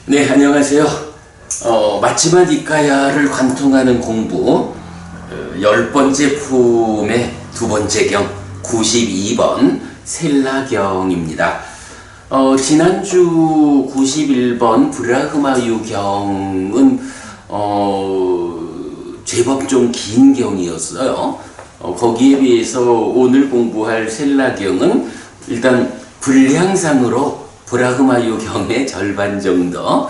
네, 안녕하세요. 마치마니까야를 관통하는 공부 10번째 품의 두 번째 경 92번 셀라경입니다. 지난주 91번 브라흐마유 경은 제법 좀 긴 경이었어요. 거기에 비해서 오늘 공부할 셀라경은 일단 분량상으로 브라흐마유 경의 절반 정도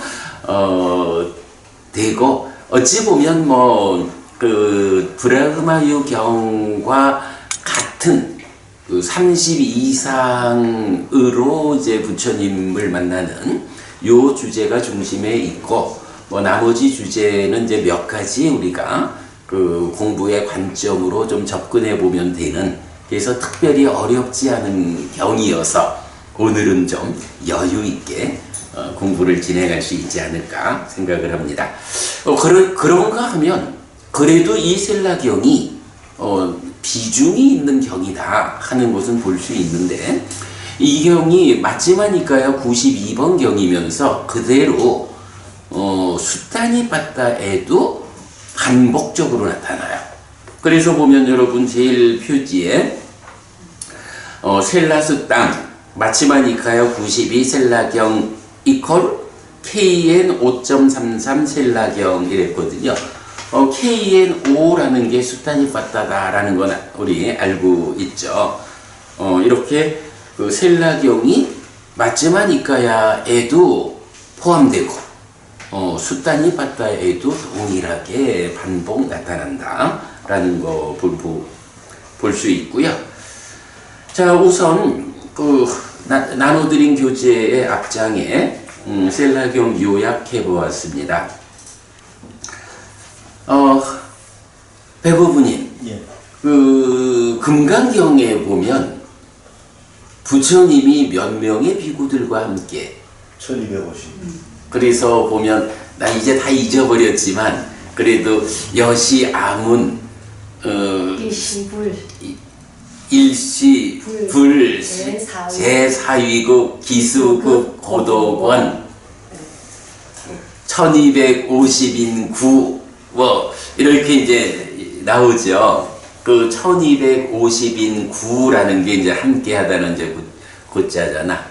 되고, 어찌 보면 그 브라흐마유 경과 같은 그 30 이상으로 이제 부처님을 만나는 요 주제가 중심에 있고, 나머지 주제는 이제 몇 가지 우리가 그 공부의 관점으로 좀 접근해 보면 되는, 그래서 특별히 어렵지 않은 경이어서 오늘은 좀 여유 있게 공부를 진행할 수 있지 않을까 생각을 합니다. 그런가 하면 그래도 이 셀라경이 비중이 있는 경이다 하는 것은 볼 수 있는데, 이 경이 마치마니까야 92번 경이면서 그대로 수타니빠따에도 반복적으로 나타나요. 그래서 보면 여러분 제일 표지에 셀라스땅 마치마니까야 92 셀라경 이퀄 KN 5.33 셀라경 이랬거든요. KN5라는 게 수타니빠따다라는 건 우리 알고 있죠. 이렇게 그 셀라경이 마치마니까야에도 포함되고 수타니빠따에도 동일하게 반복 나타난다라는 거 볼 수 있고요. 자, 우선 나눠드린 교재의 앞장에 셀라경 요약해 보았습니다. 배부부님, 예. 그 금강경에 보면 부처님이 몇 명의 비구들과 함께 1250. 그래서 보면 나 이제 다 잊어버렸지만 그래도 여시 아문 일시 불 제4위국 기수국 고도권 1250인 구 이렇게 이제 나오죠. 그 1250인 구라는 게 이제 함께 하다는 이제 고자잖아.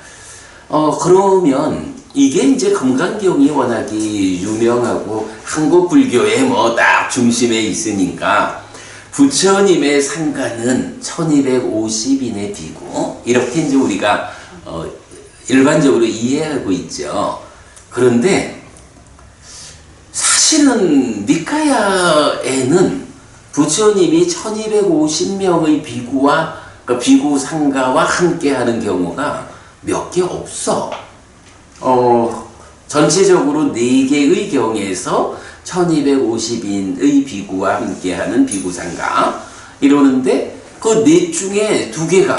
그러면 이게 이제 금강경이 워낙이 유명하고 한국 불교의 딱 중심에 있으니까 부처님의 상가는 1250인의 비구, 이렇게 이제 우리가 일반적으로 이해하고 있죠. 그런데 사실은 니카야에는 부처님이 1250명의 비구와 그러니까 비구 상가와 함께 하는 경우가 몇 개 없어. 전체적으로 4개의 경에서 1250인의 비구와 함께하는 비구상가 이러는데 그 넷 중에 2개가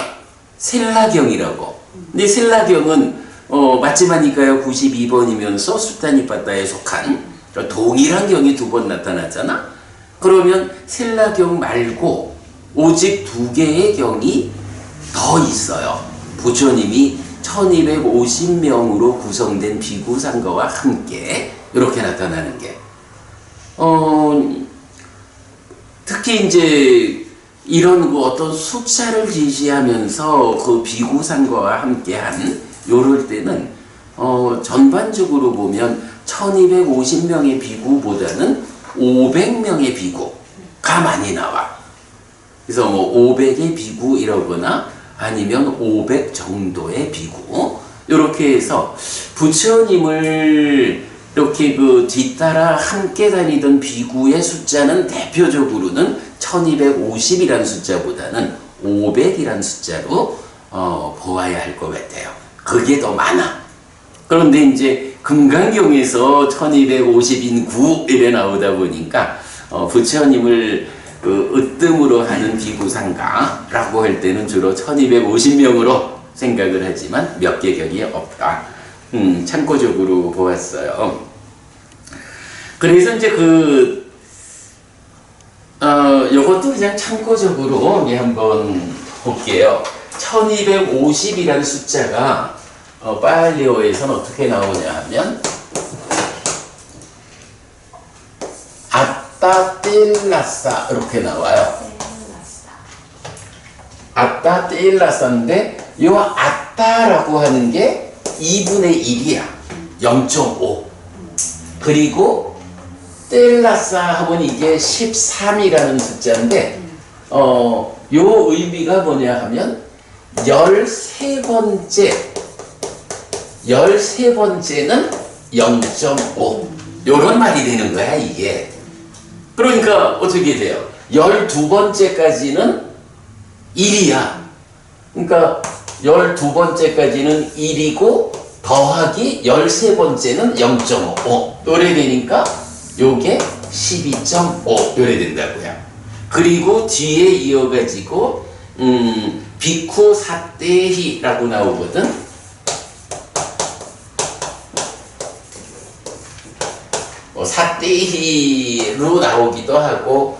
셀라경이라고. 근데 셀라경은 마치마니까야 92번이면서 수타니빠따에 속한 동일한 경이 2번 나타나잖아. 그러면 셀라경 말고 오직 2개의 경이 더 있어요. 부처님이 1250명으로 구성된 비구상가와 함께 이렇게 나타나는 게. 특히 이제 이런 어떤 숫자를 지시하면서 그 비구상과와 함께한 요럴 때는 전반적으로 보면 1250명의 비구보다는 500명의 비구가 많이 나와. 그래서 500의 비구 이러거나 아니면 500 정도의 비구 이렇게 해서 부처님을 이렇게 그 뒤따라 함께 다니던 비구의 숫자는 대표적으로는 1250이라는 숫자보다는 500이라는 숫자로 보아야 할 것 같아요. 그게 더 많아. 그런데 이제 금강경에서 1250인 9 이래 나오다 보니까 부처님을 그 으뜸으로 하는 비구상가라고 할 때는 주로 1250명으로 생각을 하지만 몇 개 경이 없다. 참고적으로 보았어요. 그래서 이제 요것도 그냥 참고적으로 한번 볼게요. 1250이라는 숫자가 팔리어에서는 어떻게 나오냐 하면 아따 떼일라싸 이렇게 나와요. 아따 떼일라싸인데 요 아따라고 하는 게 2분의 1이야. 0.5. 그리고 떼일라싸 하면 이게 13이라는 숫자인데 요 의미가 뭐냐 하면 13번째는 0.5 요런 말이 되는 거야 이게. 그러니까 어떻게 돼요? 12번째까지는 1이야. 그러니까 12번째까지는 1이고 더하기 13번째는 0.5 요래 되니까 요게 12.5 요래 된다고요. 그리고 뒤에 이어가지고 비쿠 사떼히라고 나오거든. 사떼히로 나오기도 하고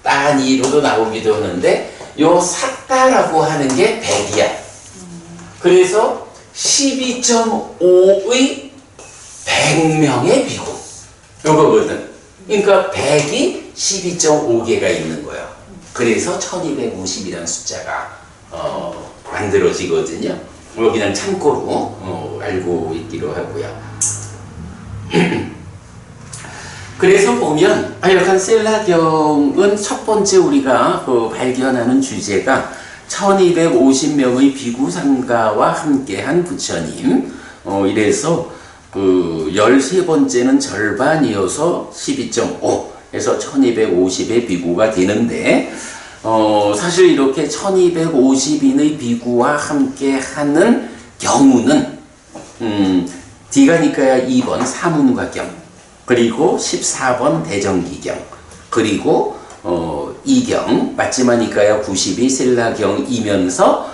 사따니로도 나오기도 하는데 요 사따라고 하는 게 100이야. 그래서 12.5의 100명의 비구 요거거든. 그러니까 100이 12.5개가 있는 거예요. 그래서 1250이라는 숫자가 만들어지거든요. 그냥 참고로 알고 있기로 하고요. 그래서 보면 아일칸 셀라경은 첫 번째 우리가 발견하는 주제가 1250명의 비구상가와 함께한 부처님. 이래서 13번째는 절반이어서 12.5 해서 1250의 비구가 되는데 사실 이렇게 1250인의 비구와 함께하는 경우는 디가니카야 2번 사문과경 그리고 14번 대정기경 그리고 이경 마찌마니까야 92 셀라경이면서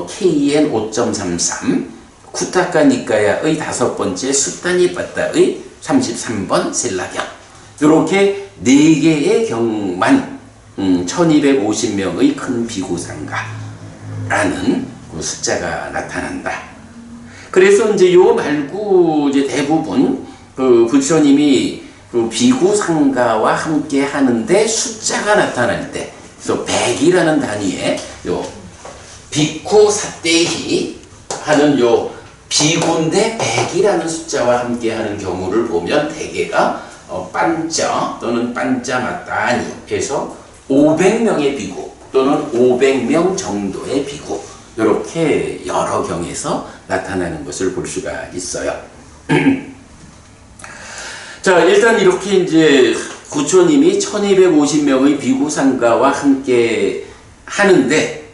KN 5.33 쿠타카니까야의 5번째 수타니 빠따의 33번 셀라경 이렇게 4개의 경만 1250명의 큰 비구상가라는 그 숫자가 나타난다. 그래서 이제 요 말고 이제 대부분 부처님이 비구상가와 함께 하는데 숫자가 나타날 때, 그래서 100이라는 단위에 요 비쿠 사떼히 하는 요 비구인데 100이라는 숫자와 함께 하는 경우를 보면 대개가 반자 또는 반자마따니 해서 500명의 비구 또는 500명 정도의 비구 이렇게 여러 경에서 나타나는 것을 볼 수가 있어요. 자, 일단 이렇게 이제 부처님이 1250명의 비구상가와 함께 하는데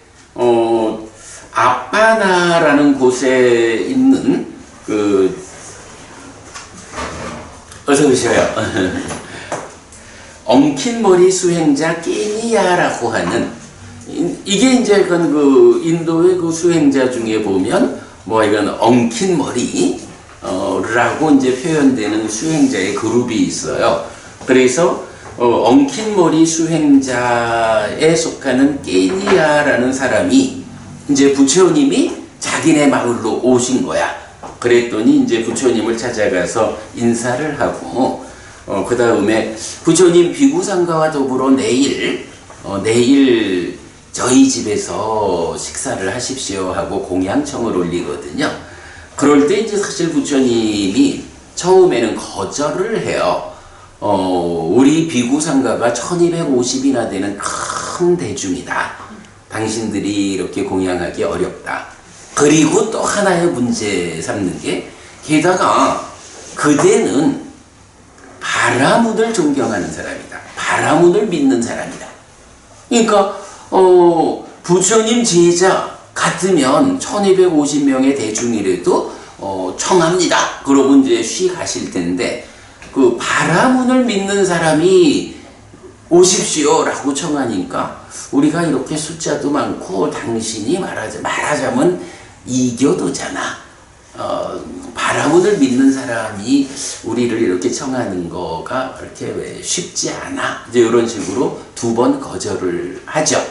아빠나라는 곳에 있는 어서 오셔요. 엉킨 머리 수행자 깨니야라고 하는 이게 이제 인도의 수행자 중에 보면 이건 엉킨 머리 라고 이제 표현되는 수행자의 그룹이 있어요. 그래서 엉킨 머리 수행자에 속하는 깨니야라는 사람이 이제 부처님이 자기네 마을로 오신 거야. 그랬더니 이제 부처님을 찾아가서 인사를 하고 그 다음에 부처님 비구상가와 더불어 내일 저희 집에서 식사를 하십시오 하고 공양청을 올리거든요. 그럴 때 이제 사실 부처님이 처음에는 거절을 해요. 우리 비구상가가 1250이나 되는 큰 대중이다. 당신들이 이렇게 공양하기 어렵다. 그리고 또 하나의 문제 삼는 게 게다가 그대는 바라문을 존경하는 사람이다. 바라문을 믿는 사람이다. 그러니까 부처님 제자 같으면 1250명의 대중이라도 청합니다. 그러고 이제 쉬 가실 텐데 그 바라문을 믿는 사람이 오십시오라고 청하니까 우리가 이렇게 숫자도 많고 당신이 말하자면 이교도잖아. 바라문을 믿는 사람이 우리를 이렇게 청하는 거가 그렇게 쉽지 않아. 이제 이런 식으로 2번 거절을 하죠.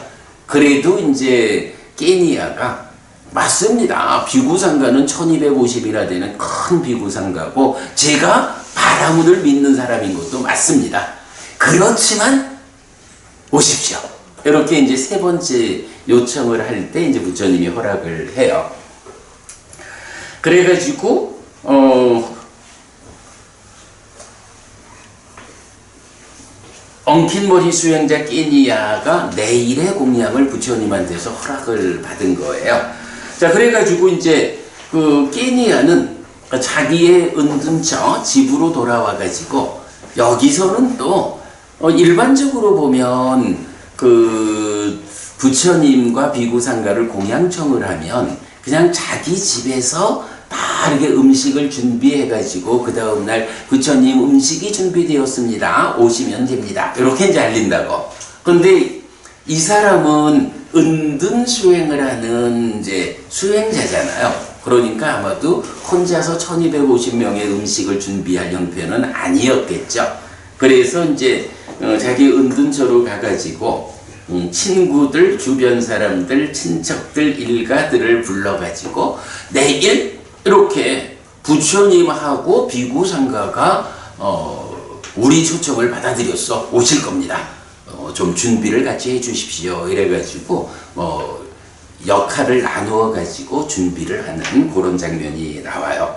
그래도 이제 깨니야가 맞습니다. 비구상가는 1250이나 되는 큰 비구상가고 제가 바라문을 믿는 사람인 것도 맞습니다. 그렇지만 오십시오. 이렇게 이제 세 번째 요청을 할 때 이제 부처님이 허락을 해요. 그래가지고 엉킨머리 수행자 끼니야가 내일의 공양을 부처님한테서 허락을 받은 거예요. 자, 그래가지고 이제 그 끼니야는 자기의 은둔처 집으로 돌아와가지고 여기서는 또 일반적으로 보면 그 부처님과 비구상가를 공양청을 하면 그냥 자기 집에서 다 이렇게 음식을 준비해가지고 그 다음날 부처님 음식이 준비되었습니다. 오시면 됩니다. 이렇게 이제 알린다고. 근데 이 사람은 은둔 수행을 하는 이제 수행자잖아요. 그러니까 아마도 혼자서 1250명의 음식을 준비할 형편은 아니었겠죠. 그래서 이제 자기 은둔처로 가가지고 친구들, 주변 사람들, 친척들, 일가들을 불러가지고 내일 이렇게 부처님하고 비구상가가 우리 초청을 받아들였어. 오실 겁니다. 좀 준비를 같이 해 주십시오. 이래가지고 역할을 나누어 가지고 준비를 하는 그런 장면이 나와요.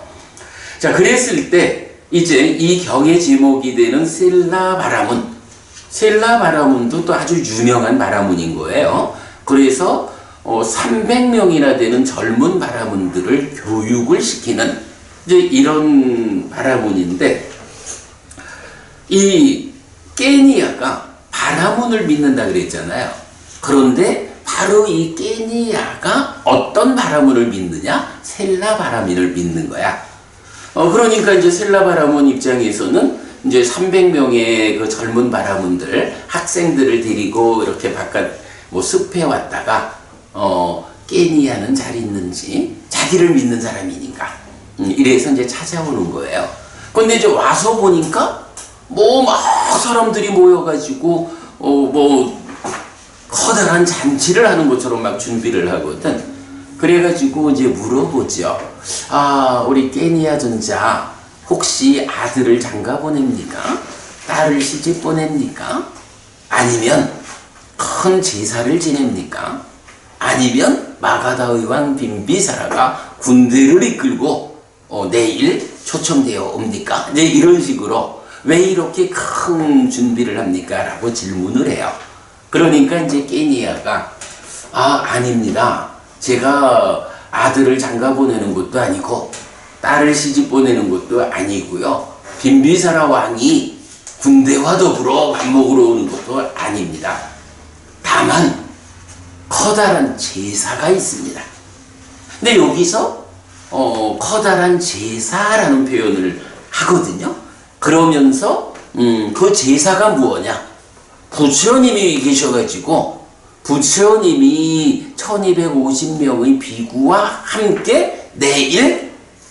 자, 그랬을 때 이제 이 경의 제목이 되는 셀라바라문, 셀라바라문도 또 아주 유명한 바라문인 거예요. 그래서 300명이나 되는 젊은 바라문들을 교육을 시키는 이제 이런 바라문인데, 이 깨니야가 바라문을 믿는다 그랬잖아요. 그런데 바로 이 깨니야가 어떤 바라문을 믿느냐? 셀라바라문을 믿는 거야. 그러니까 이제 셀라바라문 입장에서는 이제 300명의 그 젊은 바라문들, 학생들을 데리고 이렇게 바깥 숲에 왔다가 깨니야는 잘 있는지 자기를 믿는 사람이니까 이래서 이제 찾아오는 거예요. 근데 이제 와서 보니까 막 사람들이 모여가지고 커다란 잔치를 하는 것처럼 막 준비를 하거든. 그래가지고 이제 물어보죠. 우리 깨니야尊者혹시 아들을 장가 보냅니까? 딸을 시집 보냅니까? 아니면 큰 제사를 지냅니까? 아니면 마가다의 왕 빈비사라가 군대를 이끌고 내일 초청되어 옵니까? 네, 이런 식으로 왜 이렇게 큰 준비를 합니까? 라고 질문을 해요. 그러니까 이제 깨니야가 아닙니다. 제가 아들을 장가 보내는 것도 아니고 딸을 시집 보내는 것도 아니고요. 빈비사라 왕이 군대와 더불어 밥 먹으러 오는 것도 아닙니다. 다만 커다란 제사가 있습니다. 근데 여기서 커다란 제사라는 표현을 하거든요. 그러면서 그 제사가 무엇냐? 부처님이 계셔가지고 부처님이 1250명의 비구와 함께 내일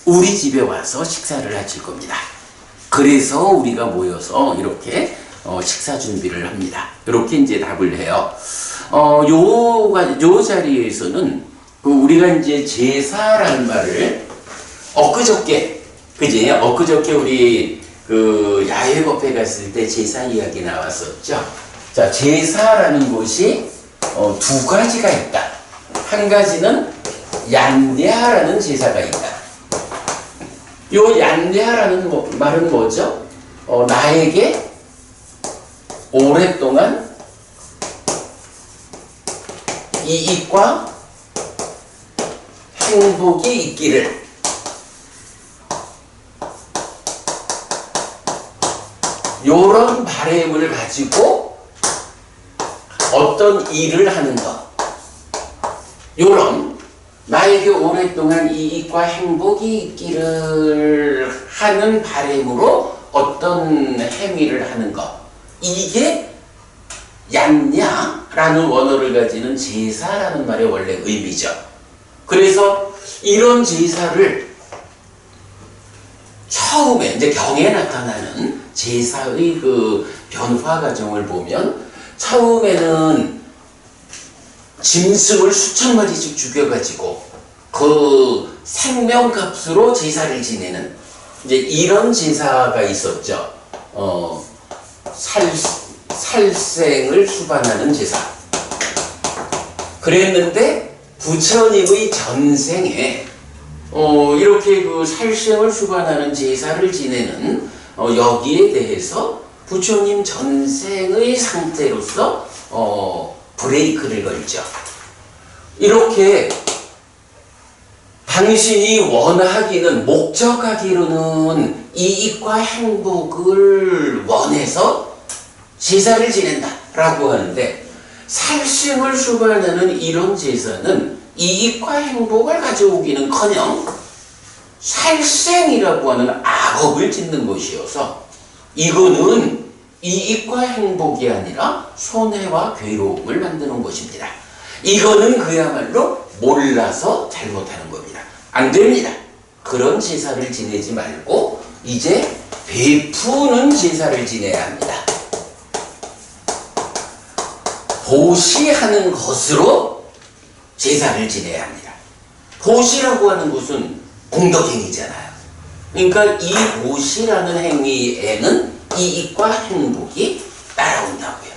우리 집에 와서 식사를 하실 겁니다. 그래서 우리가 모여서 이렇게 식사 준비를 합니다. 이렇게 이제 답을 해요. 요 자리에서는 우리가 이제 제사라는 말을 엊그저께 우리 그 야외법회 갔을 때 제사 이야기 나왔었죠. 자, 제사라는 것이 두 가지가 있다. 한 가지는 얀냐라는 제사가 있다. 요 얀냐라는 말은 뭐죠? 나에게 오랫동안 이익과 행복이 있기를, 요런 바람을 가지고 어떤 일을 하는 것, 요런 나에게 오랫동안 이익과 행복이 있기를 하는 바람으로 어떤 행위를 하는 것, 이게 얀냐라는 원어를 가지는 제사라는 말의 원래 의미죠. 그래서 이런 제사를 처음에 이제 경에 나타나는 제사의 그 변화 과정을 보면 처음에는 짐승을 수천 마리씩 죽여가지고 그 생명값으로 제사를 지내는 이제 이런 제사가 있었죠. 살생을 수반하는 제사. 그랬는데 부처님의 전생에 이렇게 그 살생을 수반하는 제사를 지내는 여기에 대해서 부처님 전생의 상태로서 브레이크를 걸죠. 이렇게 당신이 원하기는 목적하기로는 이익과 행복을 원해서 제사를 지낸다라고 하는데 살생을 수반하는 이런 제사는 이익과 행복을 가져오기는커녕 살생이라고 하는 악업을 짓는 것이어서 이거는 이익과 행복이 아니라 손해와 괴로움을 만드는 것입니다. 이거는 그야말로 몰라서 잘못하는 겁니다. 안 됩니다. 그런 제사를 지내지 말고 이제 베푸는 제사를 지내야 합니다. 보시하는 것으로 제사를 지내야 합니다. 보시라고 하는 것은 공덕행위잖아요. 그러니까 이 보시라는 행위에는 이익과 행복이 따라온다고요.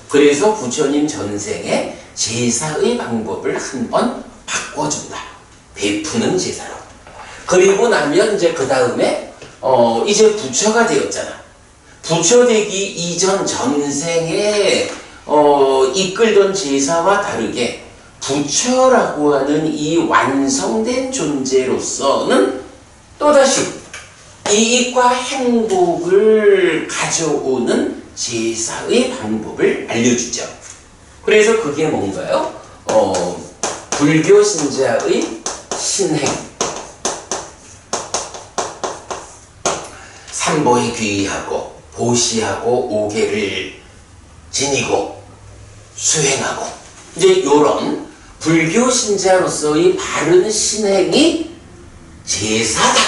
그래서 부처님 전생에 제사의 방법을 한번 바꿔준다. 베푸는 제사로. 그리고 나면 이제 그 다음에 이제 부처가 되었잖아. 부처 되기 이전 전생에 이끌던 제사와 다르게 부처라고 하는 이 완성된 존재로서는 또다시 이익과 행복을 가져오는 제사의 방법을 알려주죠. 그래서 그게 뭔가요? 불교 신자의 신행. 삼보에 귀의하고 보시하고 오계를 지니고 수행하고 이제 이런 불교 신자로서의 바른 신행이 제사다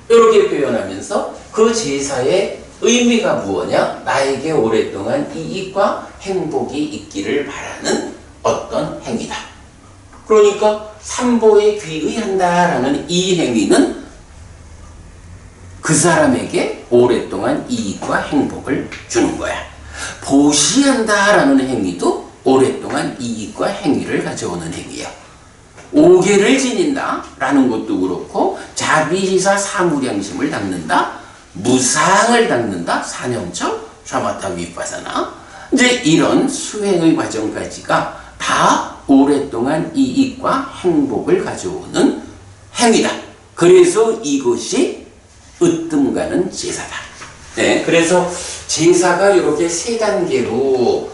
이렇게 표현하면서 그 제사의 의미가 무엇이냐? 나에게 오랫동안 이익과 행복이 있기를 바라는 어떤 행위다. 그러니까 삼보에 귀의한다라는 이 행위는 그 사람에게 오랫동안 이익과 행복을 주는 거야. 보시한다라는 행위도 오랫동안 이익과 행위를 가져오는 행위야. 오계를 지닌다라는 것도 그렇고 자비시사 사무량심을 닦는다, 무상을 닦는다, 사념처, 샤마타 위파사나 이제 이런 수행의 과정까지가 다 오랫동안 이익과 행복을 가져오는 행위다. 그래서 이것이 으뜸가는 제사다. 네, 그래서 제사가 이렇게 세 단계로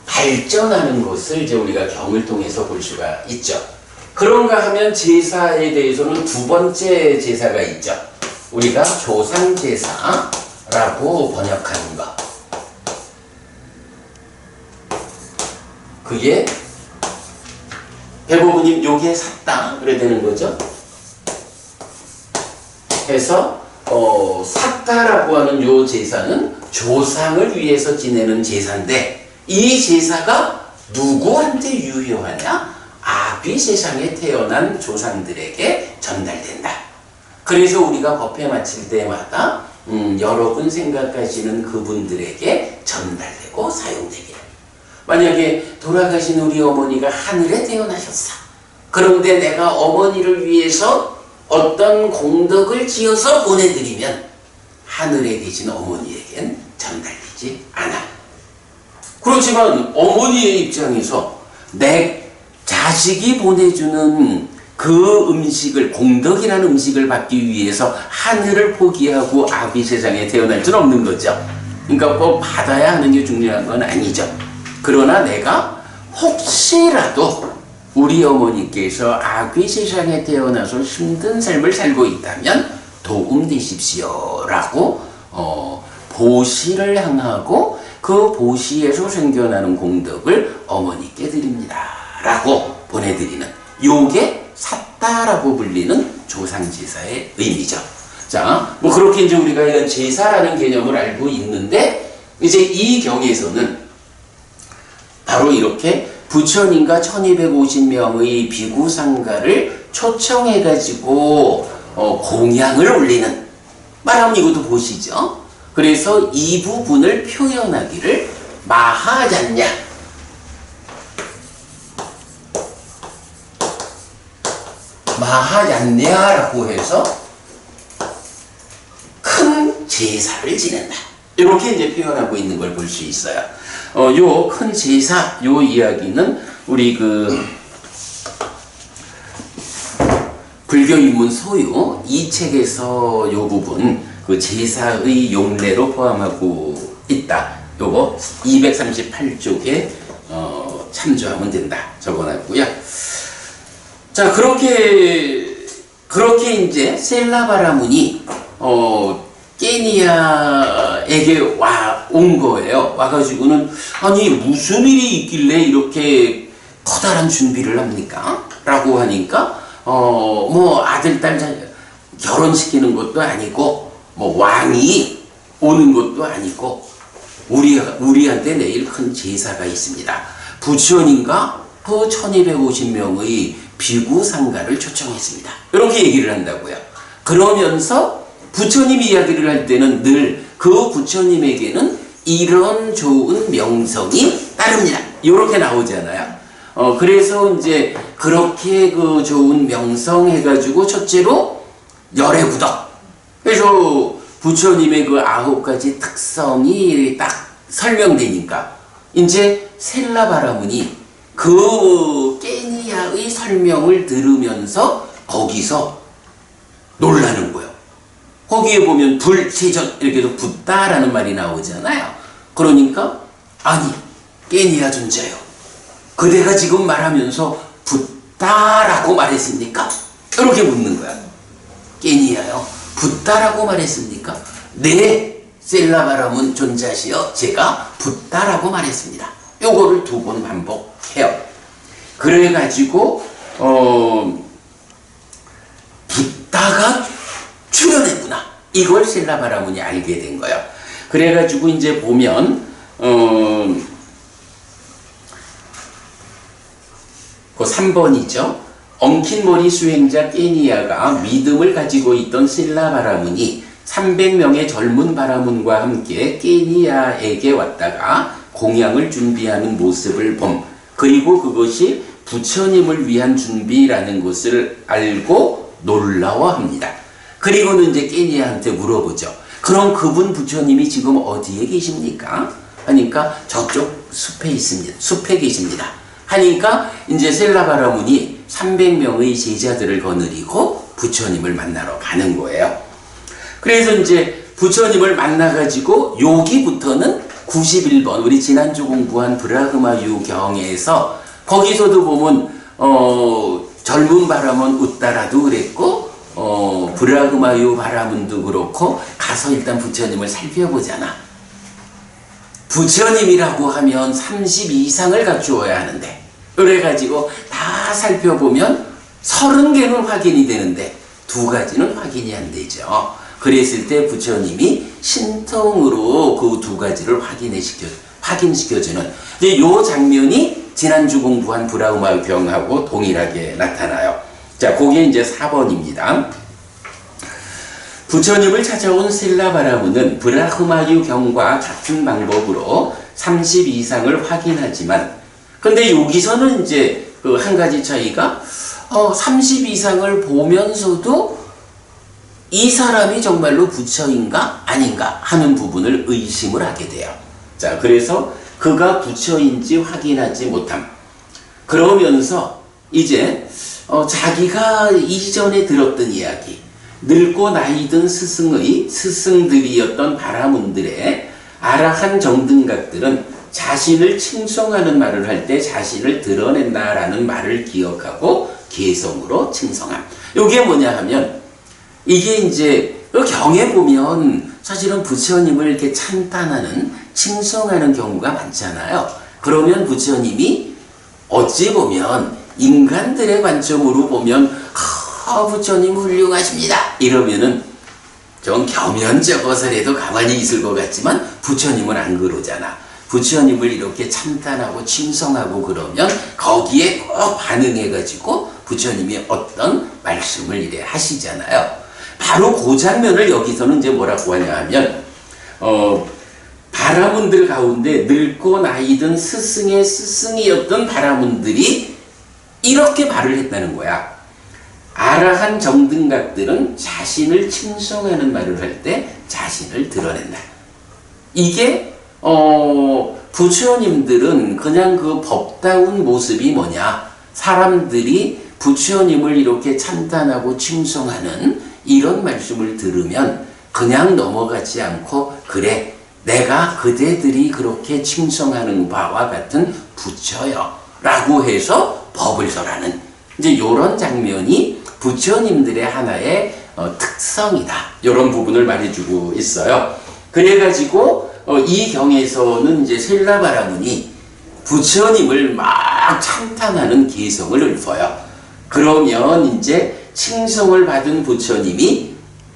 발전하는 것을 이제 우리가 경을 통해서 볼 수가 있죠. 그런가 하면 제사에 대해서는 두 번째 제사가 있죠. 우리가 조상제사라고 번역하는 것. 그게 대부분이 요게 샀다 그래야 되는 거죠. 그래서 샀다라고 하는 요 제사는 조상을 위해서 지내는 제사인데 이 제사가 누구한테 유효하냐? 아비 세상에 태어난 조상들에게 전달된다. 그래서 우리가 법회 마칠 때마다 여러분 생각하시는 그분들에게 전달되고 사용되기를. 만약에 돌아가신 우리 어머니가 하늘에 태어나셨어. 그런데 내가 어머니를 위해서 어떤 공덕을 지어서 보내드리면 하늘에 계신 어머니에겐 전달되지 않아. 그렇지만 어머니의 입장에서 내 자식이 보내주는 그 음식을, 공덕이라는 음식을 받기 위해서 하늘을 포기하고 아비 세상에 태어날 수는 없는 거죠. 그러니까 꼭 받아야 하는 게 중요한 건 아니죠. 그러나 내가 혹시라도 우리 어머니께서 아귀 세상에 태어나서 힘든 삶을 살고 있다면 도움되십시오 라고 보시를 향하고 그 보시에서 생겨나는 공덕을 어머니께 드립니다 라고 보내드리는 요게 샀다라고 불리는 조상제사의 의미죠. 자, 뭐 그렇게 이제 우리가 이런 제사라는 개념을 알고 있는데 이제 이 경에서는 바로 이렇게 부처님과 1250명의 비구상가를 초청해가지고 공양을 올리는 말하면 이것도 보시죠. 그래서 이 부분을 표현하기를 마하잔냐, 마하잔냐라고 해서 큰 제사를 지낸다. 이렇게 이제 표현하고 있는 걸 볼 수 있어요. 요 큰 제사, 요 이야기는 우리 불교 입문 소유 이 책에서 요 부분 그 제사의 용례로 포함하고 있다. 요거 238쪽에 참조하면 된다. 적어놨고요. 자, 그렇게 이제 셀라바라문이 깨니야에게 온 거예요. 와가지고는 아니 무슨 일이 있길래 이렇게 커다란 준비를 합니까? 라고 하니까 뭐 아들 딸 결혼시키는 것도 아니고 뭐 왕이 오는 것도 아니고 우리한테 내일 큰 제사가 있습니다. 부처님과 그 1250명의 비구상가를 초청했습니다. 이렇게 얘기를 한다고요. 그러면서 부처님 이야기를 할 때는 늘 그 부처님에게는 이런 좋은 명성이 따릅니다. 이렇게 나오잖아요. 그래서 이제 그렇게 그 좋은 명성 해가지고 첫째로 열애구덕. 그래서 부처님의 그 9가지 특성이 딱 설명되니까 이제 셀라바라문이 그 깨니야의 설명을 들으면서 거기서 놀라는 거예요. 거기에 보면 불체전 이렇게도 붙다라는 말이 나오잖아요. 그러니까 아니 깨니야 존자요, 그대가 지금 말하면서 붙다라고 말했습니까? 이렇게 묻는 거야. 깨니야요, 붙다라고 말했습니까? 네, 셀라바라문 존자시여, 제가 붙다라고 말했습니다. 요거를 2번 반복해요. 그래가지고 붙다가 출현했구나, 이걸 셀라바라문이 알게 된 거예요. 그래가지고 이제 보면 그 3번이죠. 엉킨 머리 수행자 깨니야가 믿음을 가지고 있던 셀라바라문이 300명의 젊은 바라문과 함께 깨니야에게 왔다가 공양을 준비하는 모습을 봄. 그리고 그것이 부처님을 위한 준비라는 것을 알고 놀라워합니다. 그리고는 이제 깨니야한테 물어보죠. 그럼 그분 부처님이 지금 어디에 계십니까? 하니까 저쪽 숲에 있습니다. 숲에 계십니다. 하니까 이제 셀라바라문이 300명의 제자들을 거느리고 부처님을 만나러 가는 거예요. 그래서 이제 부처님을 만나가지고 여기부터는 91번 우리 지난주 공부한 브라흐마유 경에서 거기서도 보면 젊은 바라문 웃다라도 그랬고 브라흐마유 바라문도 그렇고 가서 일단 부처님을 살펴보잖아. 부처님이라고 하면 30 이상을 갖추어야 하는데 그래가지고 다 살펴보면 30개는 확인이 되는데 2가지는 확인이 안 되죠. 그랬을 때 부처님이 신통으로 그 2가지를 확인시켜주는 이 장면이 지난주 공부한 브라흐마유 경하고 동일하게 나타나요. 자, 그게 이제 4번입니다. 부처님을 찾아온 셀라바라문은 브라흐마유 경과 같은 방법으로 30 이상을 확인하지만, 근데 여기서는 이제 그 한 가지 차이가 30 이상을 보면서도 이 사람이 정말로 부처인가 아닌가 하는 부분을 의심을 하게 돼요. 자, 그래서 그가 부처인지 확인하지 못함. 그러면서 이제 자기가 이전에 들었던 이야기, 늙고 나이든 스승들이었던 바라문들의 아라한 정등각들은 자신을 칭송하는 말을 할 때 자신을 드러낸다라는 말을 기억하고 개성으로 칭송함. 이게 뭐냐 하면 이게 이제 경에 보면 사실은 부처님을 이렇게 찬탄하는 칭송하는 경우가 많잖아요. 그러면 부처님이 어찌 보면 인간들의 관점으로 보면 부처님 훌륭하십니다 이러면은 좀 겸연쩍어서라도 가만히 있을 것 같지만 부처님은 안 그러잖아. 부처님을 이렇게 참단하고 칭송하고 그러면 거기에 꼭 반응해가지고 부처님이 어떤 말씀을 이래 하시잖아요. 바로 그 장면을 여기서는 이제 뭐라고 하냐 하면, 바라문들 가운데 늙고 나이든 스승의 스승이었던 바라문들이 이렇게 말을 했다는 거야. 아라한 정등각들은 자신을 칭송하는 말을 할 때 자신을 드러낸다. 이게 부처님들은 그냥 그 법다운 모습이 뭐냐, 사람들이 부처님을 이렇게 찬탄하고 칭송하는 이런 말씀을 들으면 그냥 넘어가지 않고, 그래, 내가 그대들이 그렇게 칭송하는 바와 같은 부처여 라고 해서 법을 설하는, 이제 이런 장면이 부처님들의 하나의 특성이다, 이런 부분을 말해주고 있어요. 그래가지고 이 경에서는 이제 셀라바라문이 부처님을 막 찬탄하는 개성을 읊어요. 그러면 이제 칭송을 받은 부처님이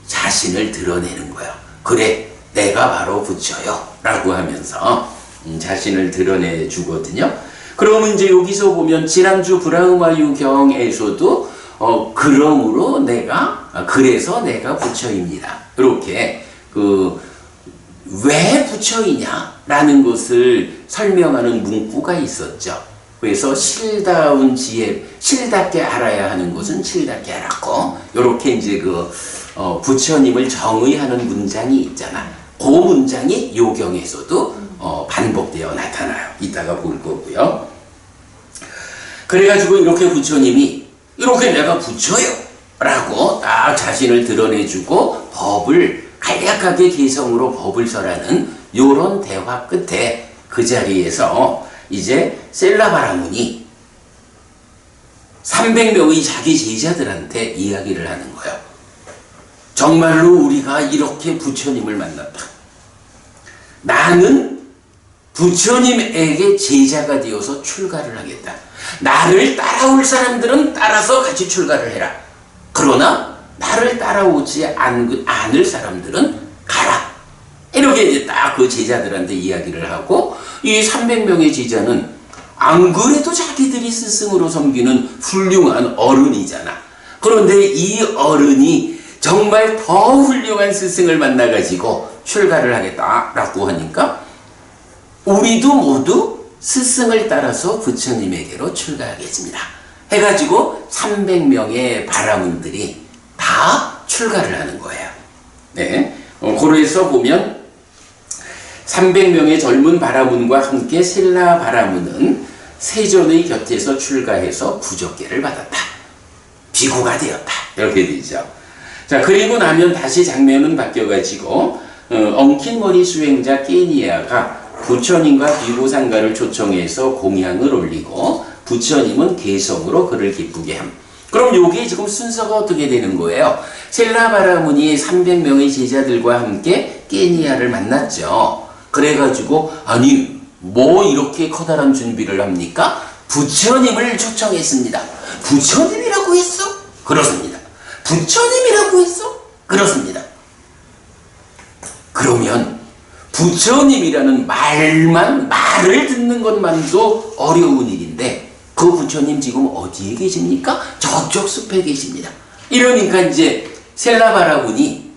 자신을 드러내는 거예요. 그래, 내가 바로 부처요 라고 하면서 자신을 드러내 주거든요. 그러면 이제 여기서 보면 지난주 브라흐마유 경에서도 그러므로 그래서 내가 부처입니다, 이렇게 왜 부처이냐라는 것을 설명하는 문구가 있었죠. 그래서 실다운 지혜, 실답게 알아야 하는 것은 실답게 알았고, 이렇게 이제 부처님을 정의하는 문장이 있잖아. 그 문장이 요경에서도 반복되어 나타나요. 이따가 볼 거고요. 그래가지고 이렇게 부처님이 이렇게 내가 부처요 라고 딱 자신을 드러내주고 법을 간략하게 개성으로 법을 설하는 요런 대화 끝에 그 자리에서 이제 셀라바라문이 300명의 자기 제자들한테 이야기를 하는 거예요. 정말로 우리가 이렇게 부처님을 만났다. 나는 부처님에게 제자가 되어서 출가를 하겠다. 나를 따라올 사람들은 따라서 같이 출가를 해라. 그러나 나를 따라오지 않을 사람들은 가라. 이렇게 이제 딱 그 제자들한테 이야기를 하고, 이 300명의 제자는 안 그래도 자기들이 스승으로 섬기는 훌륭한 어른이잖아. 그런데 이 어른이 정말 더 훌륭한 스승을 만나가지고 출가를 하겠다라고 하니까 우리도 모두 스승을 따라서 부처님에게로 출가하겠습니다 해가지고 300명의 바라문들이 다 출가를 하는 거예요. 네. 그래서 보면 300명의 젊은 바라문과 함께 셀라 바라문은 세존의 곁에서 출가해서 부적계를 받았다. 비구가 되었다. 이렇게 되죠. 자, 그리고 나면 다시 장면은 바뀌어가지고 엉킨 머리 수행자 깨니아가 부처님과 비구상가를 초청해서 공양을 올리고 부처님은 개성으로 그를 기쁘게 함. 그럼 요게 지금 순서가 어떻게 되는 거예요? 셀라바라문이 300명의 제자들과 함께 깨니아를 만났죠. 그래가지고 아니 뭐 이렇게 커다란 준비를 합니까? 부처님을 초청했습니다. 부처님이라고 했어? 그렇습니다. 부처님이라고 했어? 그렇습니다. 그러면 부처님이라는 말을 듣는 것만도 어려운 일인데 그 부처님 지금 어디에 계십니까? 저쪽 숲에 계십니다. 이러니까 이제 셀라바라군이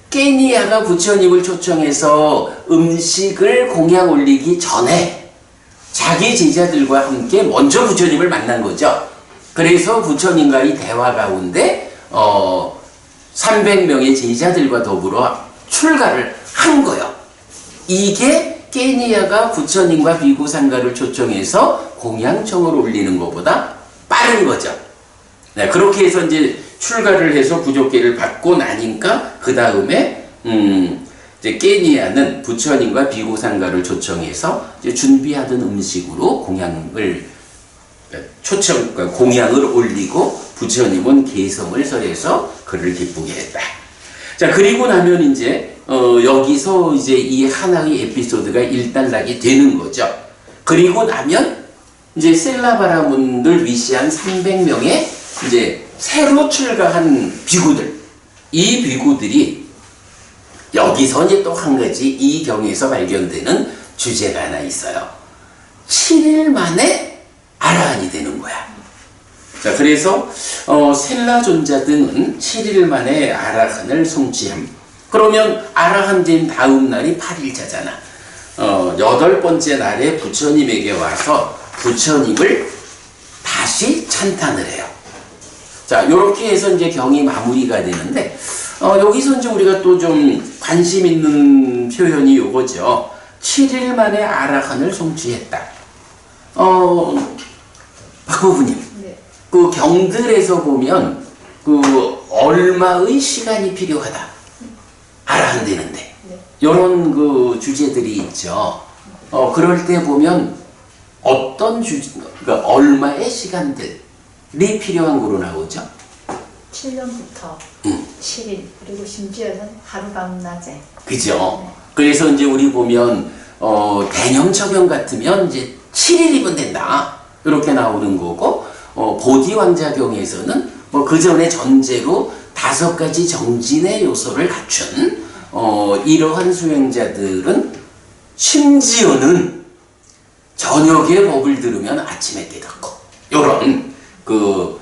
깨니아가 부처님을 초청해서 음식을 공양 올리기 전에 자기 제자들과 함께 먼저 부처님을 만난 거죠. 그래서 부처님과의 대화 가운데 300명의 제자들과 더불어 출가를 한 거예요. 이게 깨니아가 부처님과 비구상가를 초청해서 공양청을 올리는 것보다 빠른 거죠. 네, 그렇게 해서 이제 출가를 해서 부적계를 받고 나니까 그 다음에 이제 깨니아는 부처님과 비구상가를 초청해서 이제 준비하던 음식으로 공양을 올리고 부처님은 개성을 설해서 그를 기쁘게 했다. 자, 그리고 나면 이제 여기서 이제 이 하나의 에피소드가 일단락이 되는 거죠. 그리고 나면 이제 셀라바라문을 위시한 300명의 이제 새로 출가한 비구들, 이 비구들이 여기서 이제 또 한 가지 이 경에서 발견되는 주제가 하나 있어요. 7일 만에 아라한이 되는 거야. 자, 그래서 셀라존자 등은 7일 만에 아라한을 성취함. 그러면 아라한 된 다음 날이 8일자잖아. 8번째 날에 부처님에게 와서 부처님을 다시 찬탄을 해요. 자, 요렇게 해서 이제 경이 마무리가 되는데, 여기서 이제 우리가 또 좀 관심 있는 표현이 요거죠. 7일 만에 아라한을 성취했다. 박보부님, 네. 그 경들에서 보면 그 얼마의 시간이 필요하다. 아라한 되는데. 네. 요런 그 주제들이 있죠. 그럴 때 보면 어떤 그러니까 얼마의 시간들이 필요한 거로 나오죠? 7년부터 7일, 그리고 심지어는 하루 밤낮에. 그죠? 네. 그래서 이제 우리 보면 대념처경 같으면 이제 7일이면 된다. 이렇게 나오는 거고, 보디왕자경에서는 뭐 그 전에 전제로 5가지 정진의 요소를 갖춘 이러한 수행자들은 심지어는 저녁에 법을 들으면 아침에 깨닫고, 요런 그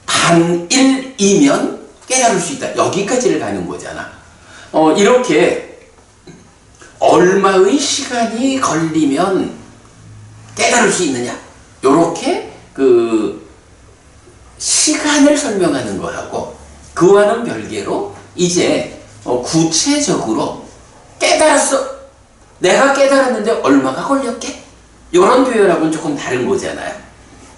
반일이면 깨달을 수 있다. 여기까지를 가는 거잖아. 이렇게 얼마의 시간이 걸리면 깨달을 수 있느냐? 요렇게 그 시간을 설명하는 거하고, 그와는 별개로 이제 구체적으로 깨달았어. 내가 깨달았는데 얼마가 걸렸게? 요런 표현하고는 조금 다른 거잖아요.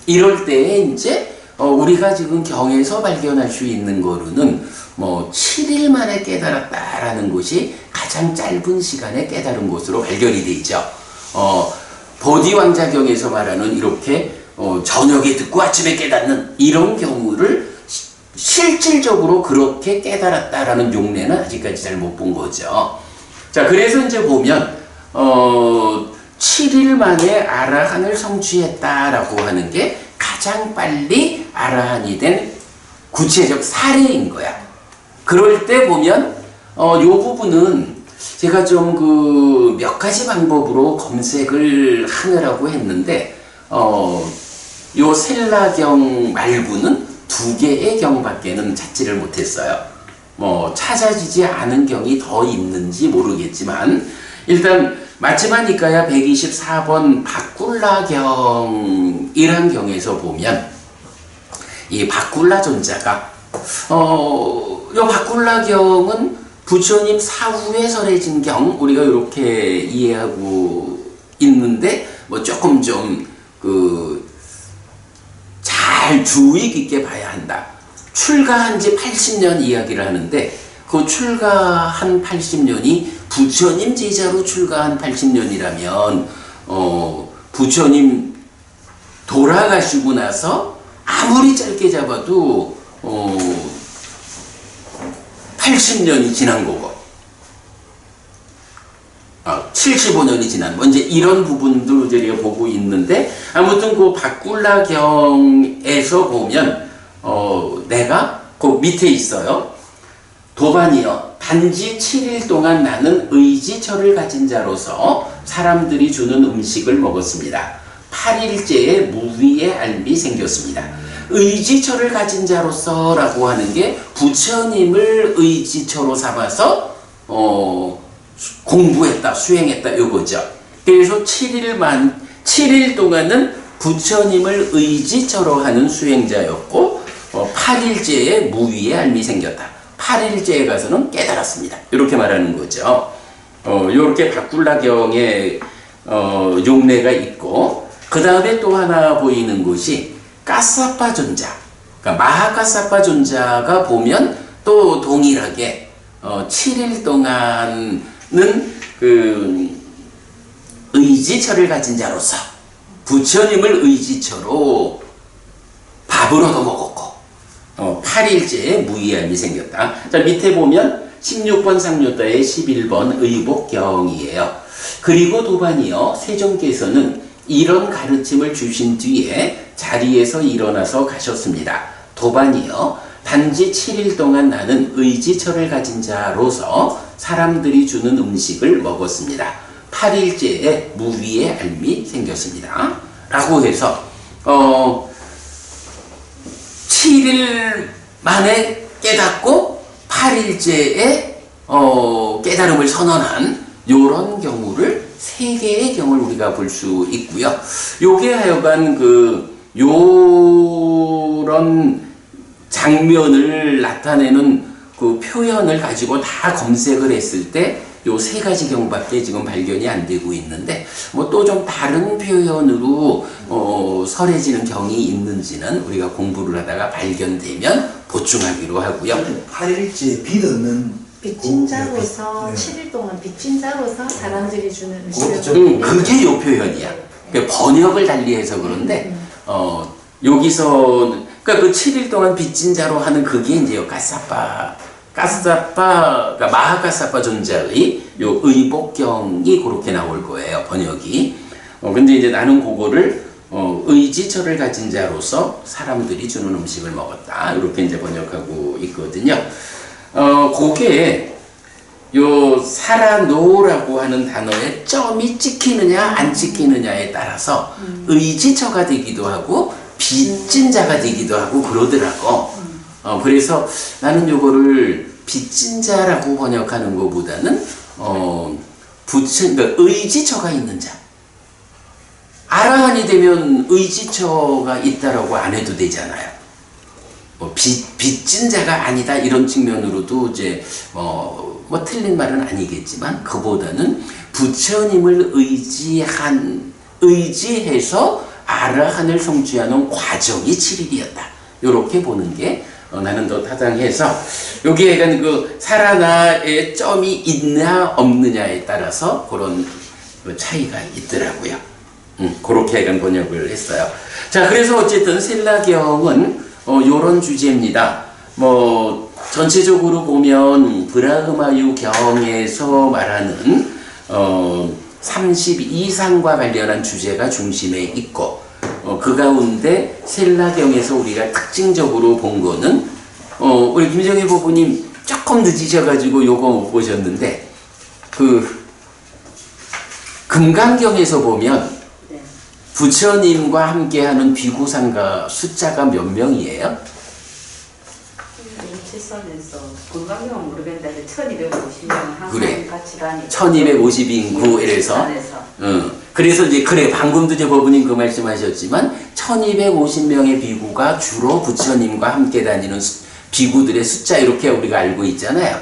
이럴 때에 이제 우리가 지금 경에서 발견할 수 있는 거로는 뭐 7일 만에 깨달았다라는 것이 가장 짧은 시간에 깨달은 것으로 발견이 되죠. 보디왕자경에서 말하는 이렇게 저녁에 듣고 아침에 깨닫는 이런 경우를 실질적으로 그렇게 깨달았다라는 용례는 아직까지 잘 못 본 거죠. 자, 그래서 이제 보면 7일 만에 아라한을 성취했다라고 하는 게 가장 빨리 아라한이 된 구체적 사례인 거야. 그럴 때 보면 요 부분은 제가 좀 그 몇 가지 방법으로 검색을 하느라고 했는데 요 셀라경 말고는 2개의 경밖에는 찾지를 못했어요. 뭐 찾아지지 않은 경이 더 있는지 모르겠지만, 일단 마치마니까야 124번 바꿀라경이란 경에서 보면 이 바꿀라존자가 요 바꿀라경은 부처님 사후에 설해진 경, 우리가 이렇게 이해하고 있는데 뭐 조금 좀 잘 주의 깊게 봐야 한다. 출가한 지 80년 이야기를 하는데, 그 출가한 80년이 부처님 제자로 출가한 80년이라면 부처님 돌아가시고 나서 아무리 짧게 잡아도 80년이 지난 거고, 75년이 지난, 이제 이런 부분도 저희가 보고 있는데, 아무튼 그 바꿀라경에서 보면 내가 그 밑에 있어요. 도반이여, 단지 7일 동안 나는 의지처를 가진 자로서 사람들이 주는 음식을 먹었습니다. 8일째에 무위의 알미 생겼습니다. 의지처를 가진 자로서 라고 하는 게 부처님을 의지처로 삼아서 공부했다, 수행했다, 요거죠. 그래서 7일 동안은 부처님을 의지처로 하는 수행자였고, 8일째에 무위의 알미 생겼다. 8일째에 가서는 깨달았습니다. 이렇게 말하는 거죠. 요렇게 바꿀라경에 용례가 있고, 그 다음에 또 하나 보이는 것이 까사파 존자. 그러니까 마하까사파 존자가 보면 또 동일하게 7일 동안은 그 의지처를 가진 자로서 부처님을 의지처로 밥을 얻어먹었고, 8일째에 무의알미 생겼다. 자, 밑에 보면 16번 상료다의 11번 의복경이에요. 그리고 도반이여, 세종께서는 이런 가르침을 주신 뒤에 자리에서 일어나서 가셨습니다. 도반이여, 단지 7일 동안 나는 의지처를 가진 자로서 사람들이 주는 음식을 먹었습니다. 8일째에 무위의 앓미 생겼습니다. 라고 해서 7일 만에 깨닫고 8일째에 깨달음을 선언한 요런 경우를 세 개의 경우를 우리가 볼 수 있고요. 요게 하여간 요런 장면을 나타내는 그 표현을 가지고 다 검색을 했을 때 요 세 가지 경우밖에 지금 발견이 안 되고 있는데 뭐 또 좀 다른 표현으로 설해지는 경이 있는지는 우리가 공부를 하다가 발견되면 보충하기로 하고요. 8일째 빚없는 빚진 자로서 7일 동안 빚진 자로서 사람들이 주는 음식을 그게 요 표현이야. 그러니까 번역을 달리해서 그런데 여기서 그러니까 그 7일 동안 빚진 자로 하는 그게 이제 그러니까 마하가사파 존자의 요 의복경이 그렇게 나올 거예요, 번역이. 근데 이제 나는 그거를 의지처를 가진 자로서 사람들이 주는 음식을 먹었다, 이렇게 이제 번역하고 있거든요. 그게 요 사라노라고 하는 단어에 점이 찍히느냐 안 찍히느냐에 따라서 의지처가 되기도 하고 빚진 자가 되기도 하고 그러더라고. 그래서 나는 요거를 빚진 자라고 번역하는 것보다는 그러니까 의지처가 있는 자. 아라한이 되면 의지처가 있다라고 안 해도 되잖아요. 빚진 자가 아니다 이런 측면으로도 이제 뭐 틀린 말은 아니겠지만 그보다는 부처님을 의지해서 아라한을 성취하는 과정이 7일이었다. 이렇게 보는 게 나는 더 타당해서 여기에 약간 그 사라나의 점이 있냐 없느냐에 따라서 그런 차이가 있더라고요. 그렇게 약간 번역을 했어요. 자, 그래서 어쨌든 셀라경은 요런 주제입니다. 뭐 전체적으로 보면 브라흐마유 경에서 말하는 32상과 관련한 주제가 중심에 있고 그 가운데 셀라경에서 우리가 특징적으로 본 거는 우리 김정희 부부님 조금 늦으셔가지고 요거 못 보셨는데 그 금강경에서 보면 부처님과 함께하는 비구상가 숫자가 몇 명이에요? 칠선에서 건강경은 모르겠는데 1250명은 항상 그래. 같이 다니고 1250인구 이래서 그래서 이제 그래 방금도 이제 법부님 그 말씀하셨지만 1250명의 비구가 주로 부처님과 함께 다니는 비구들의 숫자 이렇게 우리가 알고 있잖아요.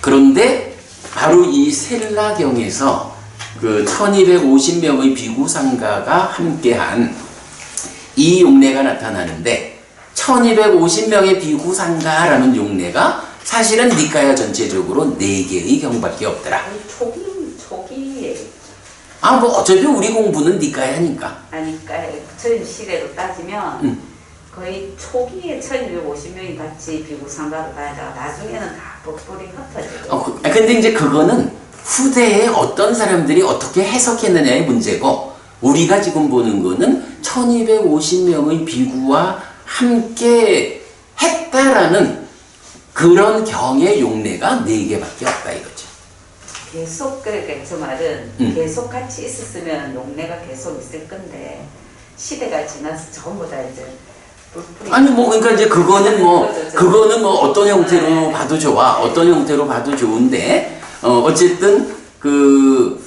그런데 바로 이 셀라경에서 그 1250명의 비구상가가 함께한 이 용례가 나타나는데 1250명의 비구상가라는 용례가 사실은 니까야 전체적으로 4개의 경밖에 없더라. 초기에 뭐 어차피 우리 공부는 니까야니까. 아니까 전 시대로 따지면 거의 초기에 1250명이 같이 비구상가로 다니다가 나중에는 다 뿔뿔이 흩어지고 근데 이제 그거는 후대에 어떤 사람들이 어떻게 해석했느냐의 문제고 우리가 지금 보는 거는 1250명의 비구와 함께 했다라는 그런 경의 용례가 4개밖에 없다 이거죠. 계속 그러니까 저 말은 계속 같이 있었으면 용례가 계속 있을 건데 시대가 지나서 전부 다 이제 뿔뿔이 아니 뭐 그러니까 이제 그거는 뭐 어떤 형태로 봐도 좋아. 어떤 형태로 봐도 좋은데 어쨌든 그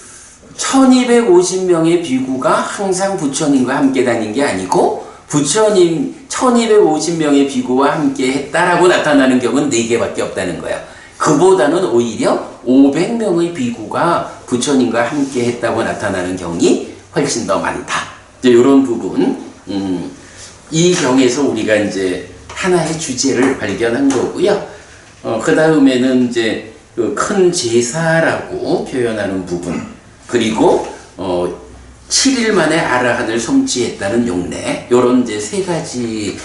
1250명의 비구가 항상 부처님과 함께 다닌 게 아니고 부처님 1250명의 비구와 함께 했다라고 나타나는 경우는 4개밖에 없다는 거야. 그보다는 오히려 500명의 비구가 부처님과 함께 했다고 나타나는 경이 훨씬 더 많다. 이제 이런 부분, 이 경에서 우리가 이제 하나의 주제를 발견한 거고요. 그 다음에는 이제 그 큰 제사라고 표현하는 부분, 그리고 7일 만에 아라한을 성취했다는 용례, 요런 이제 3가지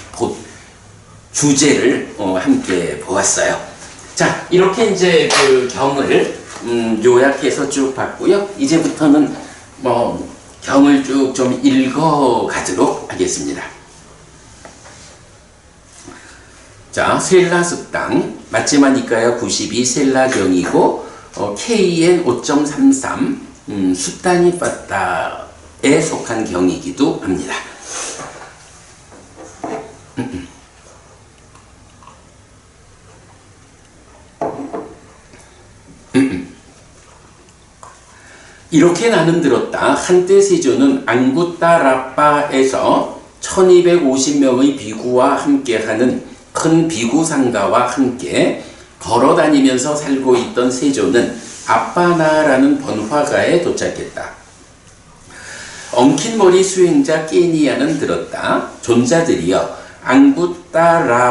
주제를 함께 보았어요. 자, 이렇게 이제 그 경을 요약해서 쭉 봤고요. 이제부터는 뭐 경을 쭉 좀 읽어 가도록 하겠습니다. 자, 셀라 습당 맞지마니까야 92 셀라경이고 KN 5.33 습당이 빠따에 속한 경이기도 합니다. 이렇게 나는 들었다. 한때 세조는 앙구따라빠에서 1250명의 비구와 함께하는 큰 비구상가와 함께 걸어다니면서 살고 있던 세조는 아빠나라는 번화가에 도착했다. 엉킨 머리 수행자 깨니야는 들었다. 존자들이여 앙구따라빠에서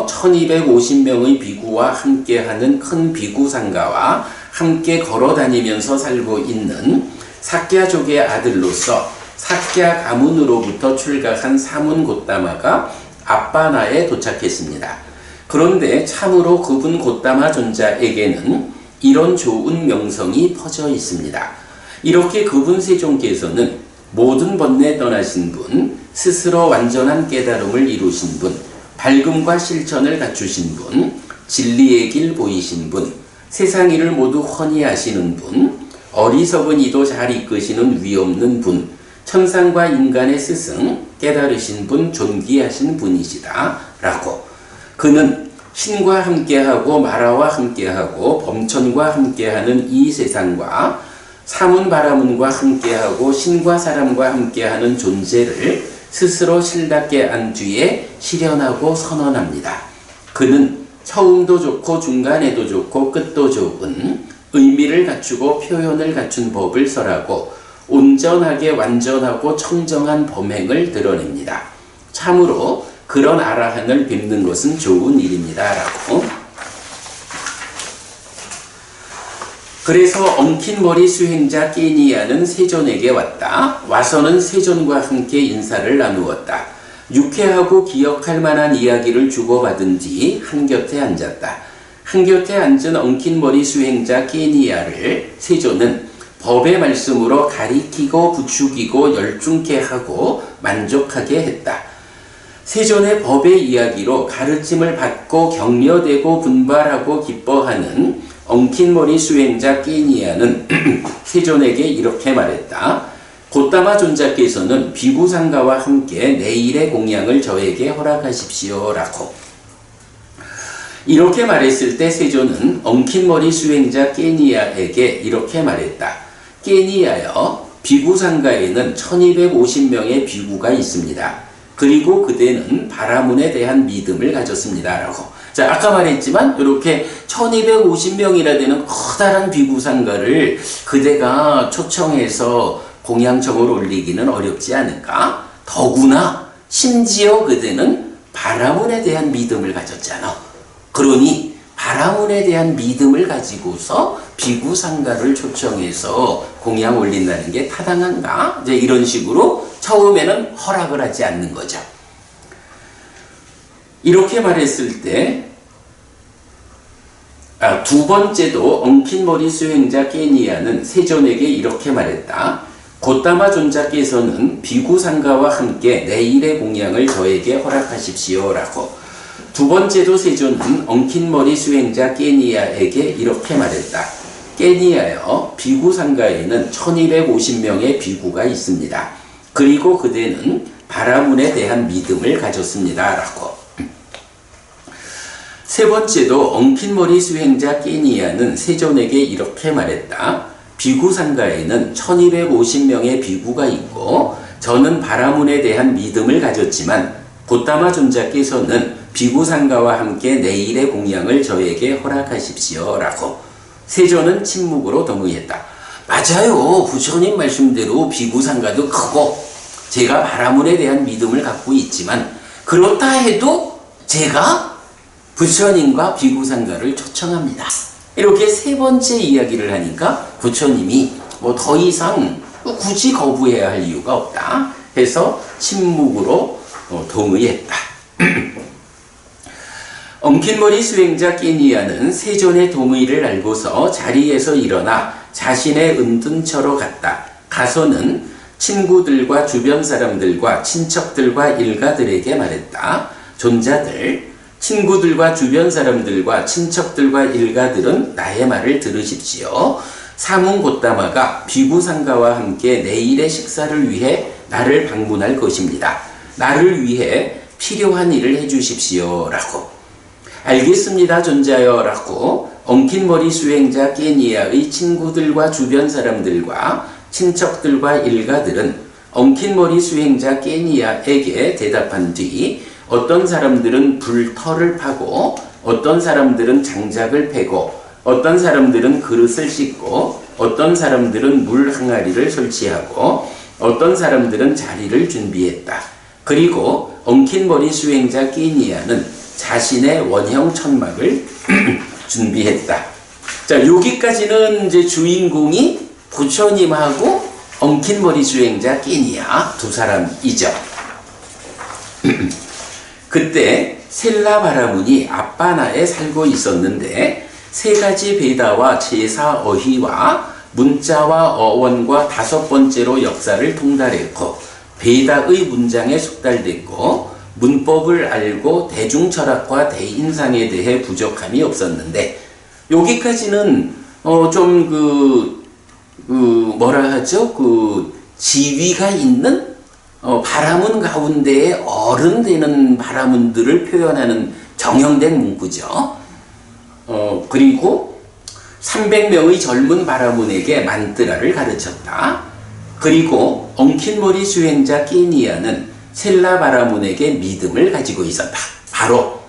1250명의 비구와 함께하는 큰 비구상가와 함께 걸어다니면서 살고 있는 삭갸족의 아들로서 삭갸 가문으로부터 출가한 사문 곶다마가 아빠나에 도착했습니다. 그런데 참으로 그분 곶다마 존자에게는 이런 좋은 명성이 퍼져 있습니다. 이렇게 그분 세종께서는 모든 번뇌 떠나신 분, 스스로 완전한 깨달음을 이루신 분, 밝음과 실천을 갖추신 분, 진리의 길 보이신 분, 세상 일을 모두 훤히 아시는 분, 어리석은 이도 잘 이끄시는 위없는 분, 천상과 인간의 스승, 깨달으신 분, 존귀하신 분이시다 라고. 그는 신과 함께하고 마라와 함께하고 범천과 함께하는 이 세상과 사문바라문과 함께하고 신과 사람과 함께하는 존재를 스스로 실답게 안 뒤에 실현하고 선언합니다. 그는 처음도 좋고 중간에도 좋고 끝도 좋은 의미를 갖추고 표현을 갖춘 법을 설하고 온전하게 완전하고 청정한 범행을 드러냅니다. 참으로 그런 아라한을 뵙는 것은 좋은 일입니다. 라고. 그래서 엉킨 머리 수행자 깨니야는 세존에게 왔다. 와서는 세존과 함께 인사를 나누었다. 유쾌하고 기억할 만한 이야기를 주고받은 뒤 한곁에 앉았다. 한곁에 앉은 엉킨 머리 수행자 깨니야를 세존은 법의 말씀으로 가리키고 부추기고 열중케 하고 만족하게 했다. 세존의 법의 이야기로 가르침을 받고 격려되고 분발하고 기뻐하는 엉킨 머리 수행자 깨니야는 세존에게 이렇게 말했다. 곶다마 존자께서는 비구상가와 함께 내일의 공양을 저에게 허락하십시오 라고. 이렇게 말했을 때 세존은 엉킨 머리 수행자 깨니야에게 이렇게 말했다. 깨니야여, 비구상가에는 1250명의 비구가 있습니다. 그리고 그대는 바라문에 대한 믿음을 가졌습니다 라고. 자, 아까 말했지만 이렇게 1250명이나 되는 커다란 비구상가를 그대가 초청해서 공양청을 올리기는 어렵지 않을까? 더구나 심지어 그대는 바라문에 대한 믿음을 가졌잖아. 그러니 바라문에 대한 믿음을 가지고서 비구상가를 초청해서 공양 올린다는 게 타당한가? 이제 이런 식으로 처음에는 허락을 하지 않는 거죠. 이렇게 말했을 때 두 번째도 엉킨 머리 수행자 깨니야는 세존에게 이렇게 말했다. 곶다마 존자께서는 비구상가와 함께 내일의 공양을 저에게 허락하십시오 라고. 두 번째도 세존은 엉킨 머리 수행자 깨니야에게 이렇게 말했다. 깨니야여, 비구상가에는 1250명의 비구가 있습니다. 그리고 그대는 바라문에 대한 믿음을 가졌습니다 라고. 세 번째도 엉킨 머리 수행자 깨니야는 세존에게 이렇게 말했다. 비구상가에는 1250명의 비구가 있고 저는 바라문에 대한 믿음을 가졌지만 곶다마 존자께서는 비구상가와 함께 내일의 공양을 저에게 허락하십시오 라고. 세존은 침묵으로 동의했다. 맞아요. 부처님 말씀대로 비구상가도 크고 제가 바라문에 대한 믿음을 갖고 있지만 그렇다 해도 제가 부처님과 비구상가를 초청합니다. 이렇게 세 번째 이야기를 하니까 부처님이 뭐 더 이상 굳이 거부해야 할 이유가 없다 해서 침묵으로 동의했다. 엉킨 머리 수행자 깨니야는 세존의 동의를 알고서 자리에서 일어나 자신의 은둔처로 갔다. 가서는 친구들과 주변 사람들과 친척들과 일가들에게 말했다. 존자들, 친구들과 주변 사람들과 친척들과 일가들은 나의 말을 들으십시오. 사문 곧다마가 비구상가와 함께 내일의 식사를 위해 나를 방문할 것입니다. 나를 위해 필요한 일을 해주십시오. 라고. 알겠습니다, 존자여. 라고 엉킨 머리 수행자 깨니야의 친구들과 주변 사람들과 친척들과 일가들은 엉킨 머리 수행자 깨니야에게 대답한 뒤 어떤 사람들은 불터를 파고 어떤 사람들은 장작을 패고 어떤 사람들은 그릇을 씻고 어떤 사람들은 물 항아리를 설치하고 어떤 사람들은 자리를 준비했다. 그리고 엉킨 머리 수행자 끼니아는 자신의 원형 천막을 준비했다. 자, 여기까지는 이제 주인공이 부처님하고 엉킨 머리 수행자 끼니아 두 사람이죠. 그때 셀라바라문이 아빠나에 살고 있었는데 세 가지 베다와 제사 어휘와 문자와 어원과 다섯 번째로 역사를 통달했고 베다의 문장에 숙달됐고 문법을 알고 대중철학과 대인상에 대해 부족함이 없었는데 여기까지는 좀 뭐라 하죠? 지위가 있는 바라문 가운데에 어른 되는 바라문들을 표현하는 정형된 문구죠. 그리고 300명의 젊은 바라문에게 만뜨라를 가르쳤다. 그리고 엉킨 머리 수행자 끼니아는 셀라 바라문에게 믿음을 가지고 있었다. 바로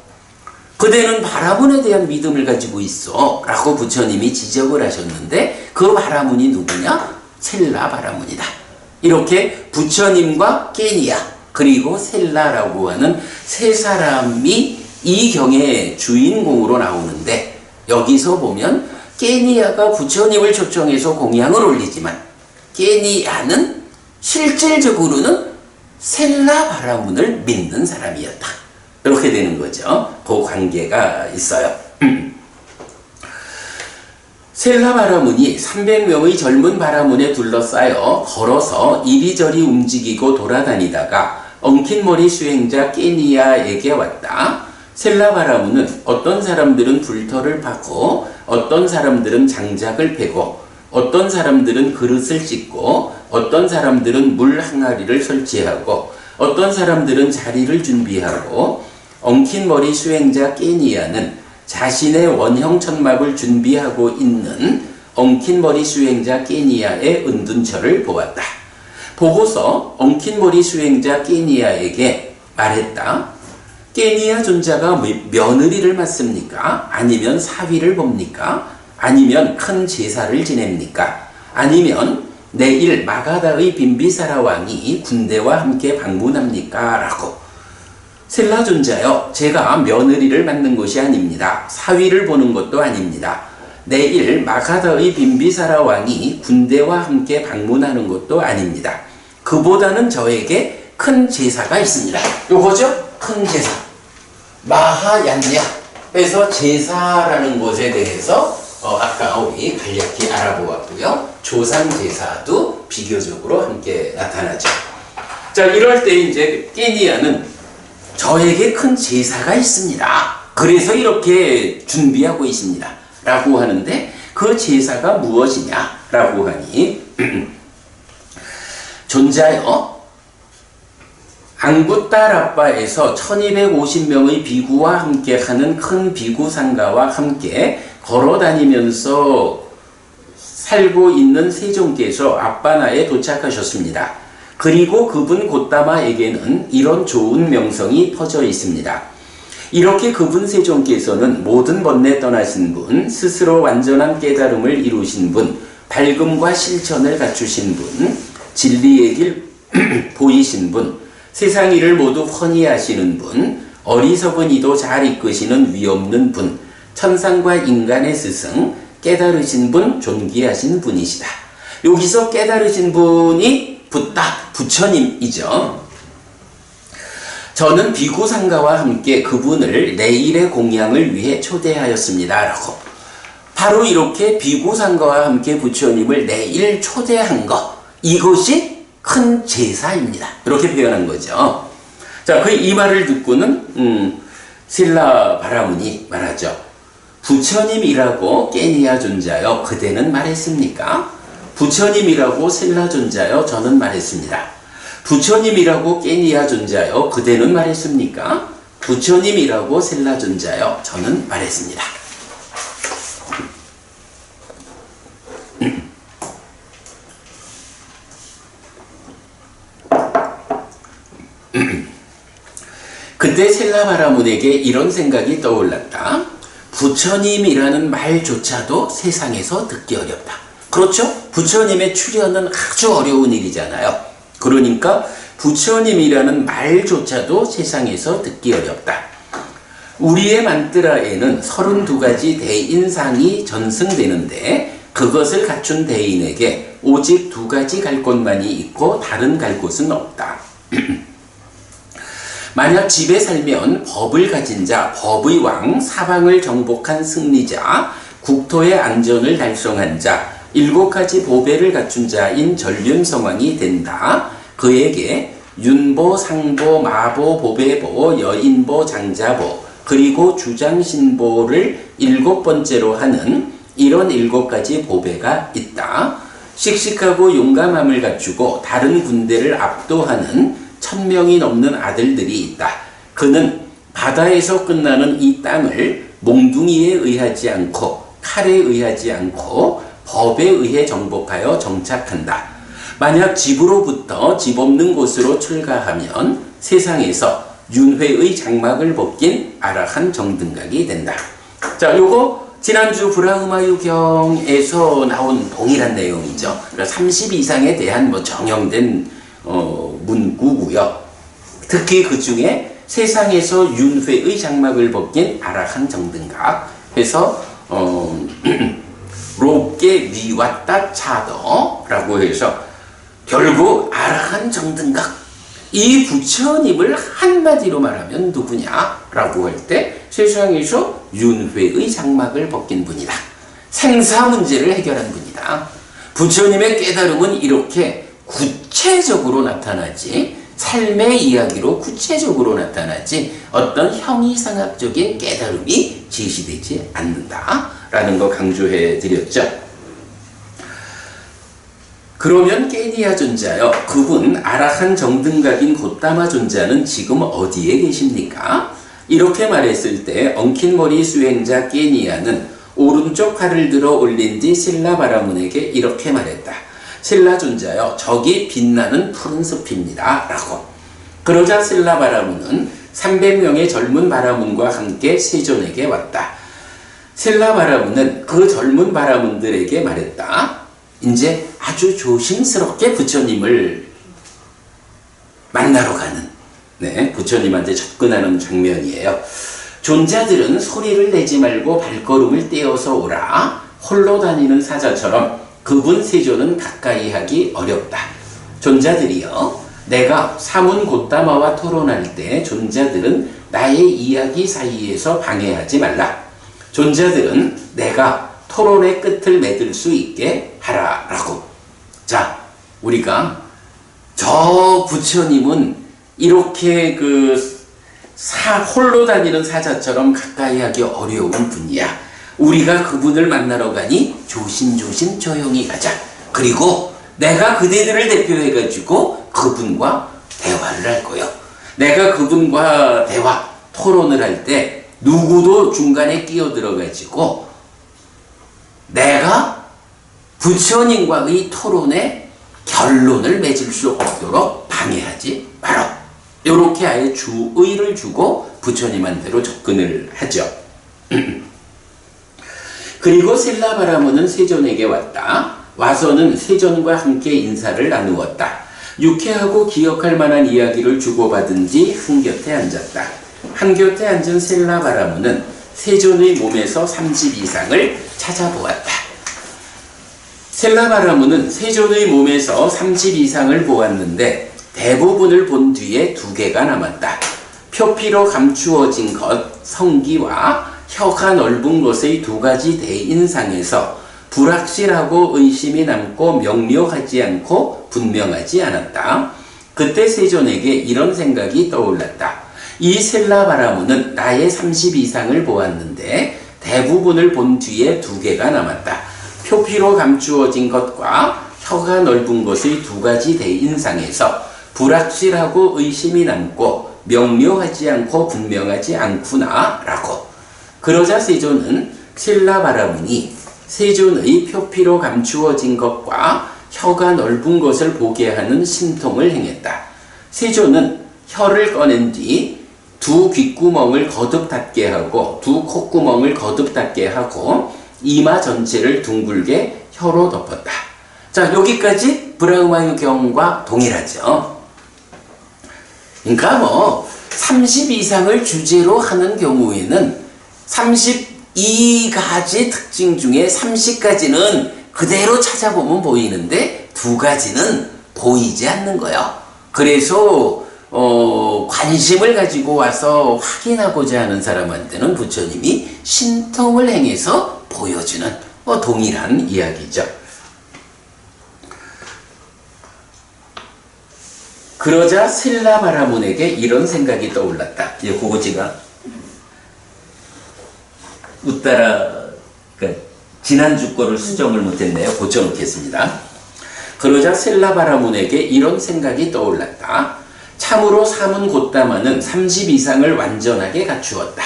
그대는 바라문에 대한 믿음을 가지고 있어 라고 부처님이 지적을 하셨는데 그 바라문이 누구냐? 셀라 바라문이다. 이렇게 부처님과 깨니아 그리고 셀라라고 하는 세 사람이 이 경의 주인공으로 나오는데 여기서 보면 깨니아가 부처님을 초청해서 공양을 올리지만 깨니아는 실질적으로는 셀라 바라문을 믿는 사람이었다. 이렇게 되는 거죠. 그 관계가 있어요. 셀라 바라문이 300명의 젊은 바라문에 둘러싸여 걸어서 이리저리 움직이고 돌아다니다가 엉킨 머리 수행자 깨니아에게 왔다. 셀라 바라문은 어떤 사람들은 불터를 파고 어떤 사람들은 장작을 패고 어떤 사람들은 그릇을 씻고 어떤 사람들은 물 항아리를 설치하고 어떤 사람들은 자리를 준비하고 엉킨 머리 수행자 깨니아는 자신의 원형 천막을 준비하고 있는 엉킨 머리 수행자 깨니아의 은둔처를 보았다. 보고서 엉킨 머리 수행자 깨니아에게 말했다. 깨니아 존자가 며느리를 맞습니까? 아니면 사위를 봅니까? 아니면 큰 제사를 지냅니까? 아니면 내일 마가다의 빈비사라 왕이 군대와 함께 방문합니까? 라고. 셀라 존자여, 제가 며느리를 맞는 것이 아닙니다. 사위를 보는 것도 아닙니다. 내일 마가다의 빈비사라 왕이 군대와 함께 방문하는 것도 아닙니다. 그보다는 저에게 큰 제사가 있습니다. 요거죠? 큰 제사. 마하얀냐에서 제사라는 것에 대해서 아까 우리 간략히 알아보았고요. 조상제사도 비교적으로 함께 나타나죠. 자, 이럴 때 이제 깨니아는 저에게 큰 제사가 있습니다. 그래서 이렇게 준비하고 있습니다. 라고 하는데 그 제사가 무엇이냐? 라고 하니 존자여, 앙구따라빠에서 1250명의 비구와 함께 하는 큰 비구상가와 함께 걸어다니면서 살고 있는 세종께서 아빠나에 도착하셨습니다. 그리고 그분 곧다마에게는 이런 좋은 명성이 퍼져 있습니다. 이렇게 그분 세종께서는 모든 번뇌 떠나신 분, 스스로 완전한 깨달음을 이루신 분, 밝음과 실천을 갖추신 분, 진리의 길 보이신 분, 세상 일을 모두 훤히 하시는 분, 어리석은 이도 잘 이끄시는 위없는 분, 천상과 인간의 스승, 깨달으신 분, 존귀하신 분이시다. 여기서 깨달으신 분이 부처님이죠. 저는 비구상가와 함께 그분을 내일의 공양을 위해 초대하였습니다. 라고. 바로 이렇게 비구상가와 함께 부처님을 내일 초대한 것, 이것이 큰 제사입니다. 이렇게 표현한 거죠. 자, 이 말을 듣고는 신라 바라문이 말하죠. 부처님이라고 깨니아 존자여 그대는 말했습니까? 부처님이라고 신라 존자여 저는 말했습니다. 부처님이라고 깨니아 존자여 그대는 말했습니까? 부처님이라고 신라 존자여 저는 말했습니다. 그때 신라 바라문에게 이런 생각이 떠올랐다. 부처님이라는 말조차도 세상에서 듣기 어렵다. 그렇죠? 부처님의 출현은 아주 어려운 일이잖아요. 그러니까 부처님이라는 말조차도 세상에서 듣기 어렵다. 우리의 만뜨라에는 32가지 대인상이 전승되는데 그것을 갖춘 대인에게 오직 2가지 갈 곳만이 있고 다른 갈 곳은 없다. 만약 집에 살면 법을 가진 자, 법의 왕, 사방을 정복한 승리자, 국토의 안전을 달성한 자, 7가지 보배를 갖춘 자인 전륜성왕이 된다. 그에게 윤보, 상보, 마보, 보배보, 여인보, 장자보, 그리고 주장신보를 7번째로 하는 이런 7가지 보배가 있다. 씩씩하고 용감함을 갖추고 다른 군대를 압도하는 1000명이 넘는 아들들이 있다. 그는 바다에서 끝나는 이 땅을 몽둥이에 의하지 않고 칼에 의하지 않고 법에 의해 정복하여 정착한다. 만약 집으로부터 집 없는 곳으로 출가하면 세상에서 윤회의 장막을 벗긴 아라한 정등각이 된다. 자, 요거 지난주 브라흐마유경에서 나온 동일한 내용이죠. 30 이상에 대한 정형된 문구고요. 특히 그 중에 세상에서 윤회의 장막을 벗긴 아라한 정등각 해서 롭게 위왔다 차더라고 해서 결국 아라한 정등각, 이 부처님을 한마디로 말하면 누구냐라고 할 때 세상에서 윤회의 장막을 벗긴 분이다. 생사 문제를 해결한 분이다. 부처님의 깨달음은 이렇게 구체적으로 나타나지, 삶의 이야기로 구체적으로 나타나지 어떤 형이상학적인 깨달음이 제시되지 않는다라는 거 강조해 드렸죠. 그러면 깨니아 존자여, 그분 아라한 정등각인 고타마 존자는 지금 어디에 계십니까? 이렇게 말했을 때 엉킨 머리 수행자 깨니아는 오른쪽 팔을 들어 올린 뒤 신라 바라문에게 이렇게 말했다. 신라 존자여, 저기 빛나는 푸른 숲입니다. 라고. 그러자 신라 바라문은 300명의 젊은 바라문과 함께 세존에게 왔다. 신라 바라문은 그 젊은 바라문들에게 말했다. 이제 아주 조심스럽게 부처님을 만나러 가는, 부처님한테 접근하는 장면이에요. 존자들은 소리를 내지 말고 발걸음을 떼어서 오라. 홀로 다니는 사자처럼 그분 세존은 가까이 하기 어렵다. 존자들이여, 내가 사문 고타마와 토론할 때 존자들은 나의 이야기 사이에서 방해하지 말라. 존자들은 내가 토론의 끝을 맺을 수 있게 하라라고. 자, 우리가 저 부처님은 이렇게 홀로 다니는 사자처럼 가까이 하기 어려운 분이야. 우리가 그분을 만나러 가니 조심조심 조용히 가자. 그리고 내가 그대들을 대표해가지고 그분과 대화를 할 거요. 내가 그분과 토론을 할 때 누구도 중간에 끼어들어가지고 내가 부처님과의 토론에 결론을 맺을 수 없도록 방해하지 마라. 이렇게 아예 주의를 주고 부처님한테로 접근을 하죠. 그리고 신라 바라문은 세존에게 왔다. 와서는 세존과 함께 인사를 나누었다. 유쾌하고 기억할 만한 이야기를 주고받은 뒤 한곁에 앉았다. 한곁에 앉은 신라 바라문은 세존의 몸에서 30 이상을 찾아보았다. 신라 바라문은 세존의 몸에서 30 이상을 보았는데 대부분을 본 뒤에 2개가 남았다. 표피로 감추어진 것, 성기와 혀가 넓은 것의 2가지 대인상에서 불확실하고 의심이 남고 명료하지 않고 분명하지 않았다. 그때 세존에게 이런 생각이 떠올랐다. 이 셀라바라문은 나의 30 이상을 보았는데 대부분을 본 뒤에 2개가 남았다. 표피로 감추어진 것과 혀가 넓은 것의 2가지 대인상에서 불확실하고 의심이 남고 명료하지 않고 분명하지 않구나 라고. 그러자 세존은 셀라바라문이 세존의 표피로 감추어진 것과 혀가 넓은 것을 보게 하는 신통을 행했다. 세존은 혀를 꺼낸 뒤 2 귓구멍을 거듭 닫게 하고 2 콧구멍을 거듭 닫게 하고 이마 전체를 둥글게 혀로 덮었다. 자, 여기까지 브라흐마유 경과 동일하죠. 그러니까 뭐 30 이상을 주제로 하는 경우에는 32가지 특징 중에 30가지는 그대로 찾아보면 보이는데 2가지는 보이지 않는 거예요. 그래서 관심을 가지고 와서 확인하고자 하는 사람한테는 부처님이 신통을 행해서 보여주는 동일한 이야기죠. 그러자 셀라바라문에게 이런 생각이 떠올랐다. 이제 그거 제가 웃다라 지난주 거를 수정을 못했네요. 고쳐놓겠습니다. 그러자 셀라바라문에게 이런 생각이 떠올랐다. 참으로 사문 곧다마는 30 이상을 완전하게 갖추었다.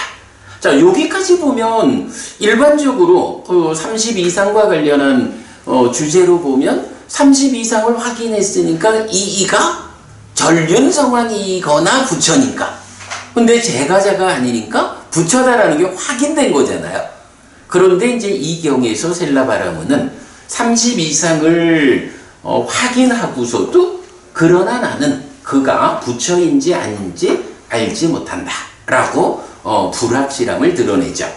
자, 여기까지 보면 일반적으로 30 이상과 관련한 주제로 보면 30 이상을 확인했으니까 이가 전륜성왕이거나 부처니까. 근데 제가자가 아니니까 부처다라는 게 확인된 거잖아요. 그런데 이제 이 경에서 셀라바라문은 30 이상을 확인하고서도 그러나 나는 그가 부처인지 아닌지 알지 못한다 라고 불확실함을 드러내죠.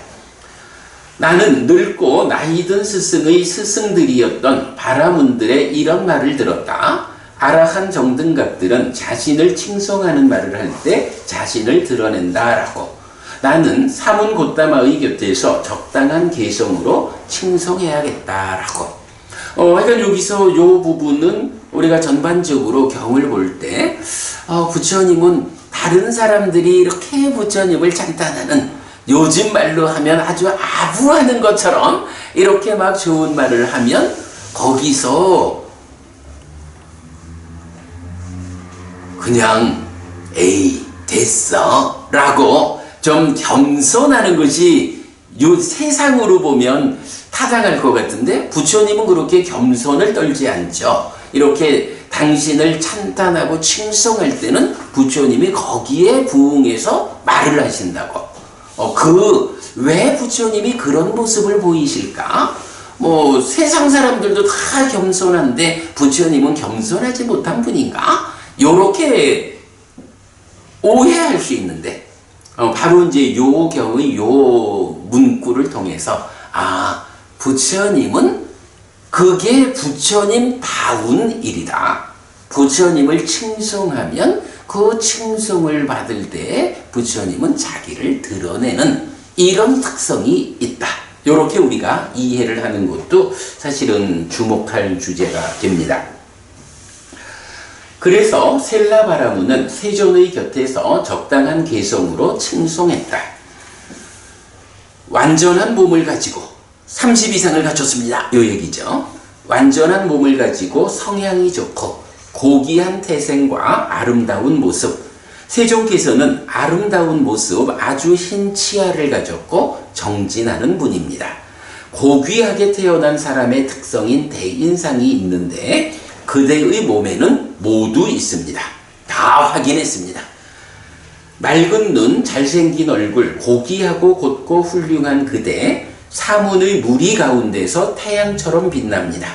나는 늙고 나이든 스승의 스승들이었던 바라문들의 이런 말을 들었다. 아라한 정등각들은 자신을 칭송하는 말을 할 때 자신을 드러낸다 라고. 나는 사문 곧다마의 곁에서 적당한 개성으로 칭송해야겠다 라고. 하여간 여기서 요 부분은 우리가 전반적으로 경을 볼 때 부처님은 다른 사람들이 이렇게 부처님을 찬탄하는, 요즘 말로 하면 아주 아부하는 것처럼 이렇게 막 좋은 말을 하면 거기서 그냥 에이 됐어 라고 좀 겸손하는 것이 요 세상으로 보면 타당할 것 같은데, 부처님은 그렇게 겸손을 떨지 않죠. 이렇게 당신을 찬탄하고 칭송할 때는 부처님이 거기에 부응해서 말을 하신다고. 왜 부처님이 그런 모습을 보이실까? 뭐 세상 사람들도 다 겸손한데 부처님은 겸손하지 못한 분인가? 요렇게 오해할 수 있는데, 바로 이제 요 경의 요 문구를 통해서 부처님은 그게 부처님다운 일이다. 부처님을 칭송하면 그 칭송을 받을 때 부처님은 자기를 드러내는 이런 특성이 있다. 이렇게 우리가 이해를 하는 것도 사실은 주목할 주제가 됩니다. 그래서 셀라바라문은 세존의 곁에서 적당한 개성으로 칭송했다. 완전한 몸을 가지고 30 이상을 갖췄습니다. 요 얘기죠. 완전한 몸을 가지고 성향이 좋고 고귀한 태생과 아름다운 모습. 세존께서는 아름다운 모습, 아주 흰 치아를 가졌고 정진하는 분입니다. 고귀하게 태어난 사람의 특성인 대인상이 있는데 그대의 몸에는 모두 있습니다. 다 확인했습니다. 맑은 눈, 잘생긴 얼굴, 고귀하고 곧고 훌륭한 그대, 사문의 무리 가운데서 태양처럼 빛납니다.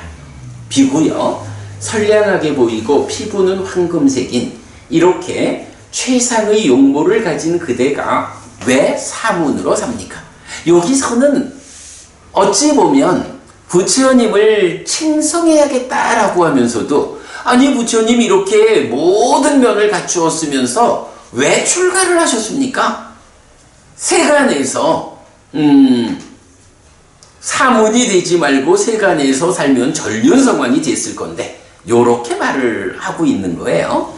비고요, 선량하게 보이고 피부는 황금색인 이렇게 최상의 용모를 가진 그대가 왜 사문으로 삽니까? 여기서는 어찌 보면 부처님을 칭송해야겠다라고 하면서도, 아니 부처님이 이렇게 모든 면을 갖추었으면서 왜 출가를 하셨습니까? 세간에서 사문이 되지 말고 세간에서 살면 전륜성왕이 됐을 건데 요렇게 말을 하고 있는 거예요.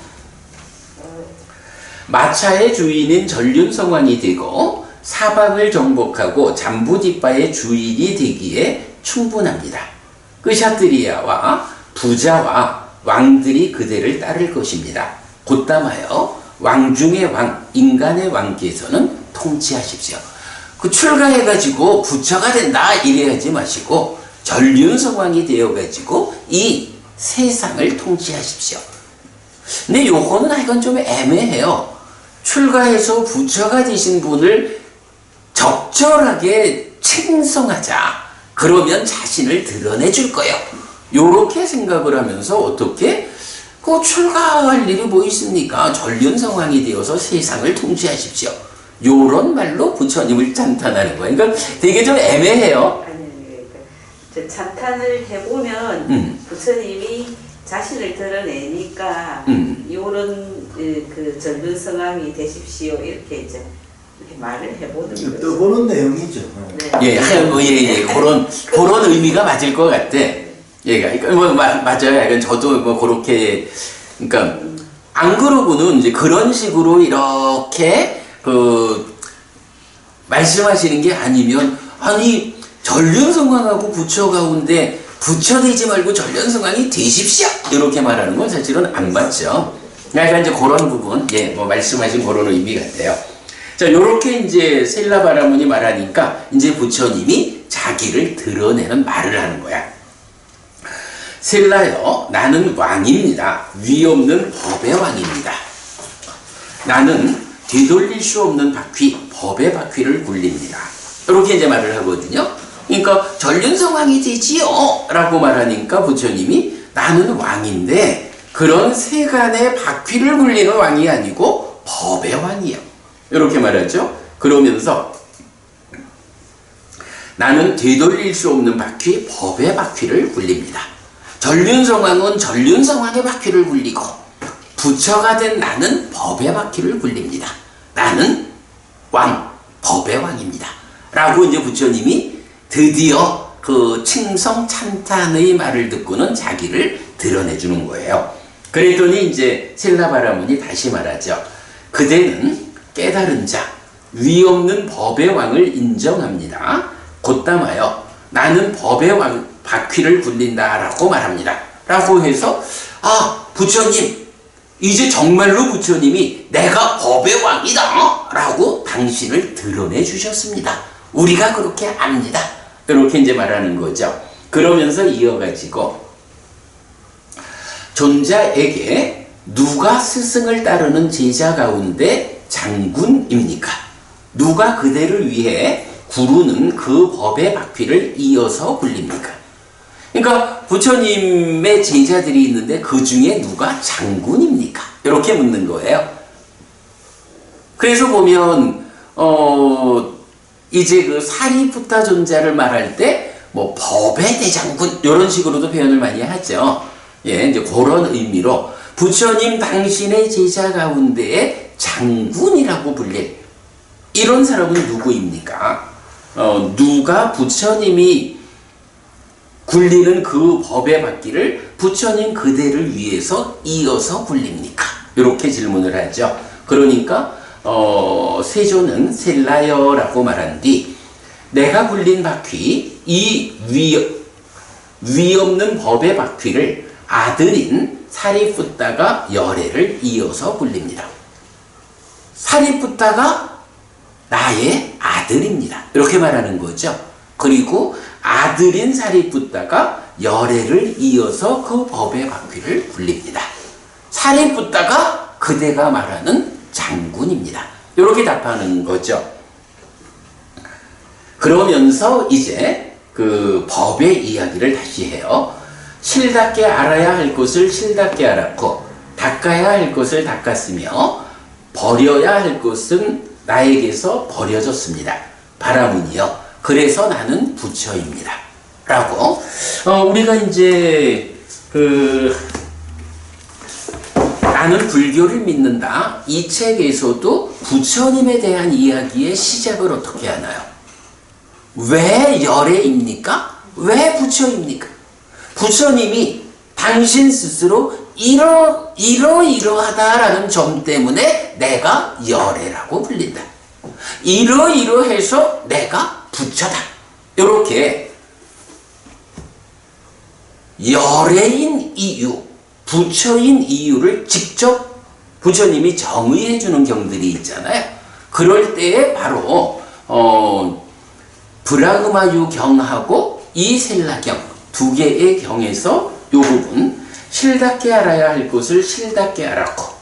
마차의 주인인 전륜성왕이 되고 사방을 정복하고 잠부뒷바의 주인이 되기에 충분합니다. 끄샤트리아와 부자와 왕들이 그대를 따를 것입니다. 곧담하여 왕 중의 왕, 인간의 왕께서는 통치하십시오. 그 출가해가지고 부처가 된다 이래 하지 마시고 전륜성왕이 되어가지고 이 세상을 통치하십시오. 근데 요거는 하여간 좀 애매해요. 출가해서 부처가 되신 분을 적절하게 칭송하자. 그러면 자신을 드러내 줄 거예요. 요렇게 생각을 하면서 어떻게 그 출가할 일이 뭐 있습니까? 전륜성왕이 되어서 세상을 통치하십시오. 요런 말로 부처님을 찬탄하는 거예요. 그러니까 되게 좀 애매해요. 아니, 저 찬탄을 해보면 부처님이 자신을 드러내니까 요런 그 전륜성왕이 되십시오 이렇게 이제 이렇게 말을 해보는 거죠. 떠보는 내용이죠. 네. 예, 그런 의미가 맞을 것 같아. 그러니까 맞아요. 약간 저도 뭐 그렇게, 그러니까 안 그러고는 이제 그런 식으로 이렇게 말씀하시는 게 아니면, 아니 전륜성왕하고 부처 가운데 부처 되지 말고 전륜성왕이 되십시오 이렇게 말하는 건 사실은 안 맞죠. 약간 이제 그런 부분, 뭐 말씀하신 그런 의미 같아요. 자, 요렇게 이제 셀라바라문이 말하니까 이제 부처님이 자기를 드러내는 말을 하는 거야. 셀라여, 나는 왕입니다. 위 없는 법의 왕입니다. 나는 되돌릴 수 없는 바퀴, 법의 바퀴를 굴립니다. 이렇게 이제 말을 하거든요. 그러니까 전륜성왕이 되지요 라고 말하니까 부처님이 나는 왕인데 그런 세간의 바퀴를 굴리는 왕이 아니고 법의 왕이에요. 이렇게 말하죠. 그러면서 나는 되돌릴 수 없는 바퀴, 법의 바퀴를 굴립니다. 전륜성왕은 전륜성왕의 바퀴를 굴리고 부처가 된 나는 법의 바퀴를 굴립니다. 나는 왕, 법의 왕입니다. 라고 이제 부처님이 드디어 그 칭송 찬탄의 말을 듣고는 자기를 드러내주는 거예요. 그랬더니 이제 셀라바라문이 다시 말하죠. 그대는 깨달은 자, 위 없는 법의 왕을 인정합니다. 곧담하여 나는 법의 왕, 바퀴를 굴린다 라고 말합니다. 라고 해서 부처님, 이제 정말로 부처님이 내가 법의 왕이다 라고 당신을 드러내 주셨습니다. 우리가 그렇게 압니다. 이렇게 이제 말하는 거죠. 그러면서 이어가지고 존자에게 누가 스승을 따르는 제자 가운데 장군입니까? 누가 그대를 위해 구르는 그 법의 바퀴를 이어서 굴립니까? 그러니까 부처님의 제자들이 있는데 그 중에 누가 장군입니까? 이렇게 묻는 거예요. 그래서 보면 이제 그 사리푸타 존자를 말할 때 뭐 법의 대장군 이런 식으로도 표현을 많이 하죠. 이제 그런 의미로 부처님 당신의 제자 가운데에 장군이라고 불릴 이런 사람은 누구입니까? 누가 부처님이 굴리는 그 법의 바퀴를 부처님 그대를 위해서 이어서 굴립니까? 이렇게 질문을 하죠. 그러니까 세조는 셀라여라고 말한 뒤 내가 굴린 바퀴, 이 위 없는 법의 바퀴를 아들인 사리푸타가 열애를 이어서 굴립니다. 사리푸타가 나의 아들입니다. 이렇게 말하는 거죠. 그리고 아들인 사리푸타가 열애를 이어서 그 법의 바퀴를 굴립니다. 사리푸타가 그대가 말하는 장군입니다. 이렇게 답하는 거죠. 그러면서 이제 그 법의 이야기를 다시 해요. 실답게 알아야 할 것을 실답게 알았고 닦아야 할 것을 닦았으며 버려야 할 것은 나에게서 버려졌습니다. 바라문이요. 그래서 나는 부처입니다. 라고 우리가 이제 나는 불교를 믿는다. 이 책에서도 부처님에 대한 이야기의 시작을 어떻게 하나요? 왜 열애입니까? 왜 부처입니까? 부처님이 당신 스스로 이러이러하다라는 점 때문에 내가 열애라고 불린다. 이러이러해서 내가 부처다. 이렇게 열애인 이유, 부처인 이유를 직접 부처님이 정의해 주는 경들이 있잖아요. 그럴 때에 바로 브라흐마유 경하고 이 셀라경 두 개의 경에서 이 부분 실답게 알아야 할 것을 실답게 알았고,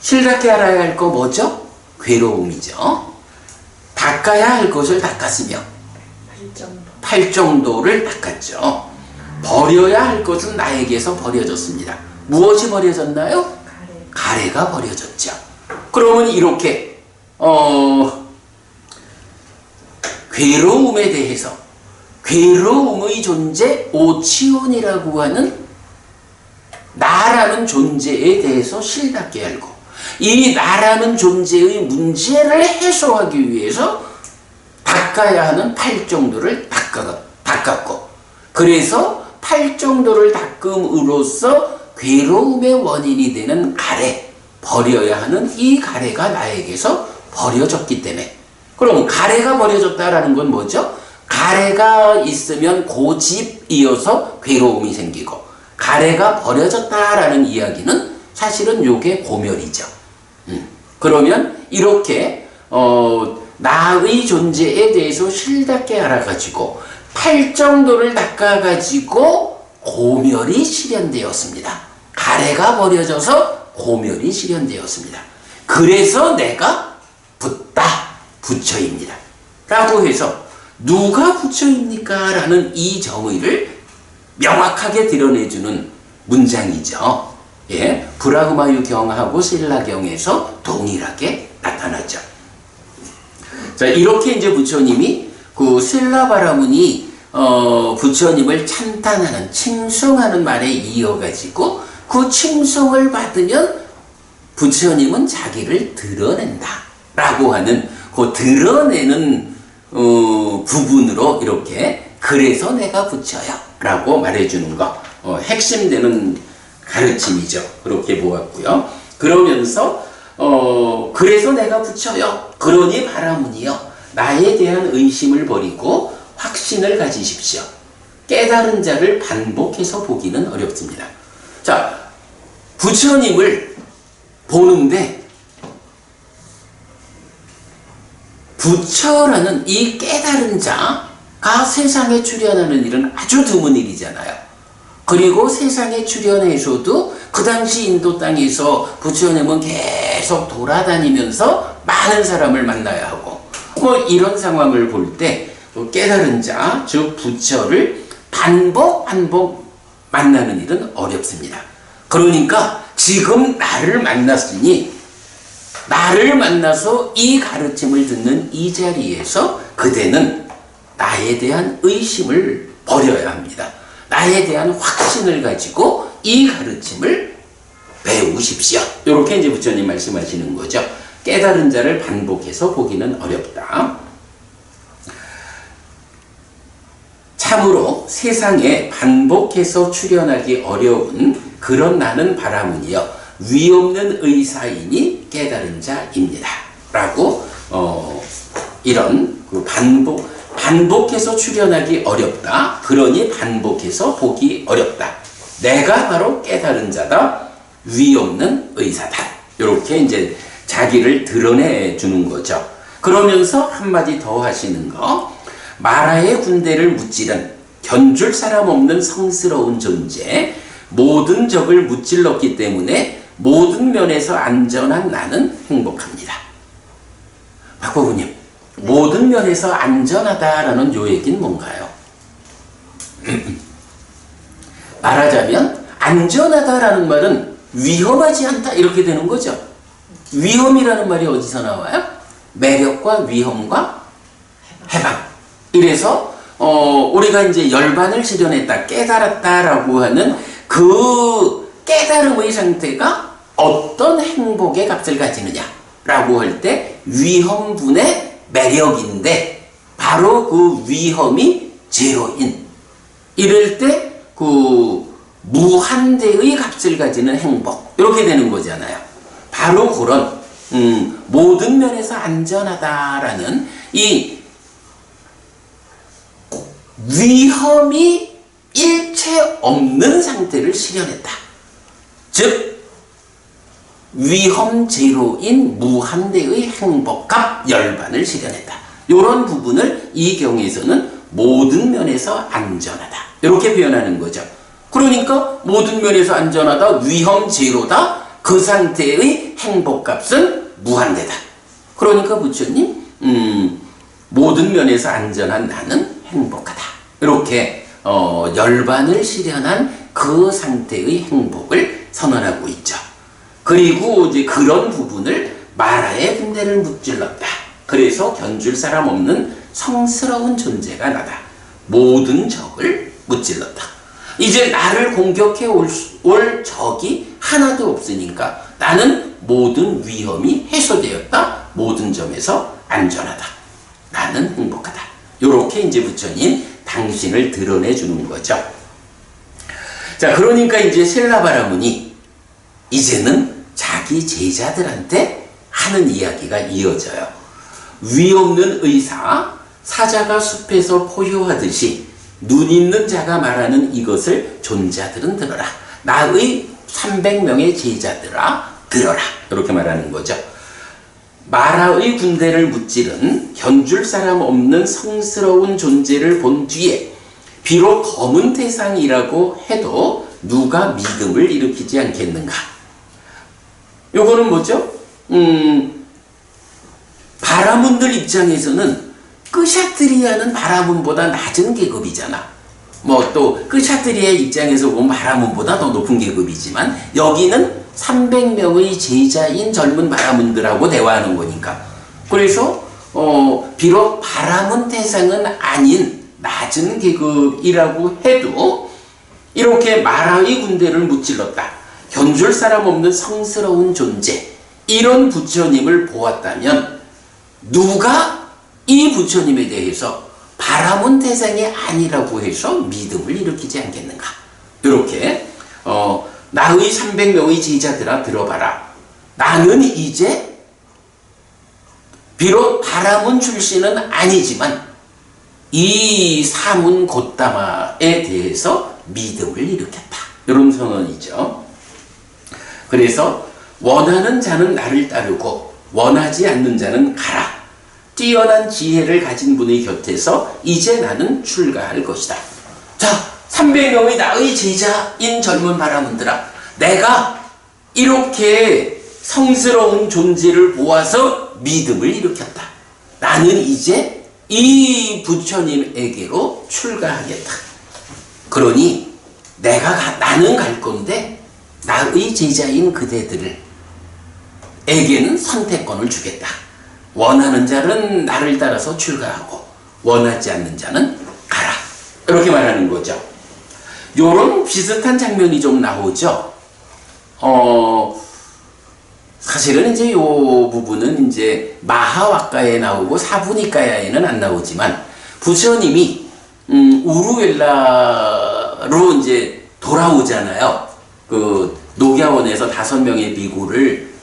실답게 알아야 할 거 뭐죠? 괴로움이죠. 닦아야 할 것을 닦았으며 팔정도를 닦았죠. 버려야 할 것은 나에게서 버려졌습니다. 무엇이 버려졌나요? 가래가 버려졌죠. 그러면 이렇게 괴로움에 대해서, 괴로움의 존재 오치온이라고 하는 나라는 존재에 대해서 실답게 알고, 이 나라는 존재의 문제를 해소하기 위해서 닦아야 하는 팔정도를 닦았고, 그래서 팔정도를 닦음으로써 괴로움의 원인이 되는 가래, 버려야 하는 이 가래가 나에게서 버려졌기 때문에. 그럼 가래가 버려졌다라는 건 뭐죠? 가래가 있으면 고집이어서 괴로움이 생기고, 가래가 버려졌다라는 이야기는 사실은 요게 고멸이죠. 그러면 이렇게 나의 존재에 대해서 실답게 알아가지고 팔정도를 닦아가지고 고멸이 실현되었습니다. 가래가 버려져서 고멸이 실현되었습니다. 그래서 내가 붓다, 부처입니다. 라고 해서 누가 부처입니까? 라는 이 정의를 명확하게 드러내주는 문장이죠. 예, 브라흐마유 경하고 신라경에서 동일하게 나타나죠. 자, 이렇게 이제 부처님이 그 신라바라문이 부처님을 찬탄하는, 칭송하는 말에 이어가지고 그 칭송을 받으면 부처님은 자기를 드러낸다 라고 하는 그 드러내는 부분으로 이렇게 그래서 내가 부처야 라고 말해주는 거, 핵심되는 가르침이죠. 그렇게 보았고요. 그러면서 그래서 내가 부처요. 그러니 바라문이요. 나에 대한 의심을 버리고 확신을 가지십시오. 깨달은 자를 반복해서 보기는 어렵습니다. 자, 부처님을 보는데 부처라는 이 깨달은 자가 세상에 출현하는 일은 아주 드문 일이잖아요. 그리고 세상에 출현해서도 그 당시 인도 땅에서 부처님은 계속 돌아다니면서 많은 사람을 만나야 하고, 뭐 이런 상황을 볼 때 깨달은 자, 즉 부처를 반복 만나는 일은 어렵습니다. 그러니까 지금 나를 만났으니 나를 만나서 이 가르침을 듣는 이 자리에서 그대는 나에 대한 의심을 버려야 합니다. 나에 대한 확신을 가지고 이 가르침을 배우십시오. 이렇게 이제 부처님 말씀하시는 거죠. 깨달은 자를 반복해서 보기는 어렵다. 참으로 세상에 반복해서 출현하기 어려운 그런 나는 바라문이여 위없는 의사이니 깨달은 자입니다. 라고 이런 그 반복해서 출현하기 어렵다. 그러니 반복해서 보기 어렵다. 내가 바로 깨달은 자다. 위없는 의사다. 이렇게 이제 자기를 드러내 주는 거죠. 그러면서 한마디 더 하시는 거. 마라의 군대를 무찌른 견줄 사람 없는 성스러운 존재, 모든 적을 무찔렀기 때문에 모든 면에서 안전한 나는 행복합니다. 박보부님, 모든 면에서 안전하다라는 요 얘기는 뭔가요? 말하자면 안전하다라는 말은 위험하지 않다 이렇게 되는 거죠. 위험이라는 말이 어디서 나와요? 매력과 위험과 해방. 이래서 우리가 이제 열반을 실현했다, 깨달았다라고 하는 그 깨달음의 상태가 어떤 행복의 값을 가지느냐라고 할 때 위험분의 매력인데 바로 그 위험이 제로인. 이럴 때 그 무한대의 값을 가지는 행복 이렇게 되는 거잖아요. 바로 그런 모든 면에서 안전하다라는 이 위험이 일체 없는 상태를 실현했다. 즉 위험 제로인 무한대의 행복과 열반을 실현했다. 이런 부분을 이 경에서는 모든 면에서 안전하다 이렇게 표현하는 거죠. 그러니까 모든 면에서 안전하다, 위험 제로다, 그 상태의 행복값은 무한대다. 그러니까 부처님 모든 면에서 안전한 나는 행복하다 이렇게 열반을 실현한 그 상태의 행복을 선언하고 있죠. 그리고 이제 그런 부분을 마라의 군대를 무찔렀다. 그래서 견줄 사람 없는 성스러운 존재가 나다. 모든 적을 무찔렀다. 이제 나를 공격해 올 적이 하나도 없으니까 나는 모든 위험이 해소되었다. 모든 점에서 안전하다. 나는 행복하다. 요렇게 이제 부처님 당신을 드러내 주는 거죠. 자, 그러니까 이제 셀라바라문이 이제는 자기 제자들한테 하는 이야기가 이어져요. 위 없는 의사, 사자가 숲에서 포효하듯이 눈 있는 자가 말하는 이것을 존자들은 들어라. 나의 300명의 제자들아 들어라. 이렇게 말하는 거죠. 마라의 군대를 무찌른 견줄 사람 없는 성스러운 존재를 본 뒤에 비록 검은 태상이라고 해도 누가 믿음을 일으키지 않겠는가. 요거는 뭐죠? 바라문들 입장에서는 끄샤트리아는 바라문보다 낮은 계급이잖아. 뭐 또 끄샤트리아 입장에서 보면 바라문보다 더 높은 계급이지만 여기는 300명의 제자인 젊은 바라문들하고 대화하는 거니까. 그래서 비록 바라문 태상은 아닌 낮은 계급이라고 해도 이렇게 마라의 군대를 무찔렀다. 견줄 사람 없는 성스러운 존재, 이런 부처님을 보았다면 누가 이 부처님에 대해서 바라문 태상이 아니라고 해서 믿음을 일으키지 않겠는가. 이렇게 나의 300명의 제자들아 들어봐라. 나는 이제 비록 바라문 출신은 아니지만 이 사문 곧다마에 대해서 믿음을 일으켰다. 이런 선언이죠. 그래서 원하는 자는 나를 따르고 원하지 않는 자는 가라. 뛰어난 지혜를 가진 분의 곁에서 이제 나는 출가할 것이다. 자, 300명의 나의 제자인 젊은 바라문들아, 내가 이렇게 성스러운 존재를 보아서 믿음을 일으켰다. 나는 이제 이 부처님에게로 출가하겠다. 그러니 나는 갈 건데 나의 제자인 그대들에게는 선택권을 주겠다. 원하는 자는 나를 따라서 출가하고 원하지 않는 자는 가라. 이렇게 말하는 거죠. 요런 비슷한 장면이 좀 나오죠. 사실은 이제 요 부분은 이제 마하와카에 나오고 사부니카야에는 안 나오지만 부처님이 우루엘라로 이제 돌아오잖아요. 그 녹야원에서 5명의 비구를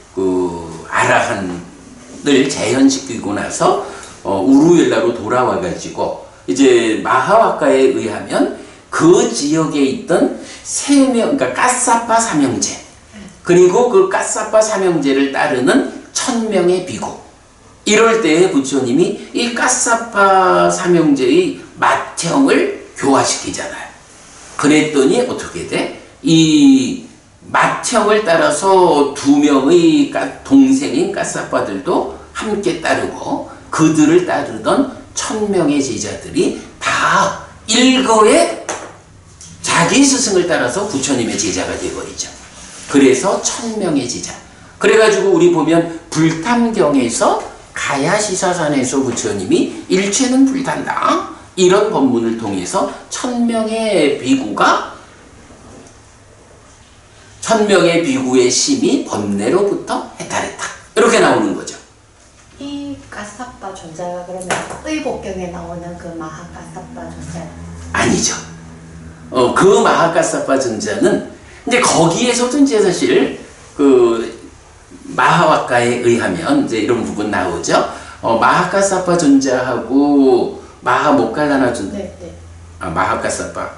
아라한을 재현시키고 나서 우루엘라로 돌아와가지고 이제 마하와카에 의하면 그 지역에 있던 3명, 그러니까 까사파 삼형제, 그리고 그 까사파 삼형제를 따르는 1000명의 비구, 이럴 때에 부처님이 이 까사파 삼형제의 맏형을 교화시키잖아요. 그랬더니 어떻게 돼? 이 맏형을 따라서 2명의 동생인 까사파들도 함께 따르고 그들을 따르던 1000명의 제자들이 다 일거에 자기 스승을 따라서 부처님의 제자가 되어버리죠. 그래서 1000명의 제자. 그래가지고 우리 보면 불탐경에서 가야시사산에서 부처님이 일체는 불탄다, 이런 법문을 통해서 1000명의 비구의 심이 번뇌로부터 해탈했다. 이렇게 나오는 거죠. 이 까사빠 존재가 그러면 의복경에 나오는 그 마하까사빠 존재 아니죠. 그 마하카사파 존자는 이제 거기에서도 이제 사실 그 마하와카에 의하면 이제 이런 부분 나오죠. 마하카사파 존자하고 마하모칼라나 존자, 네, 네. 마하카사파,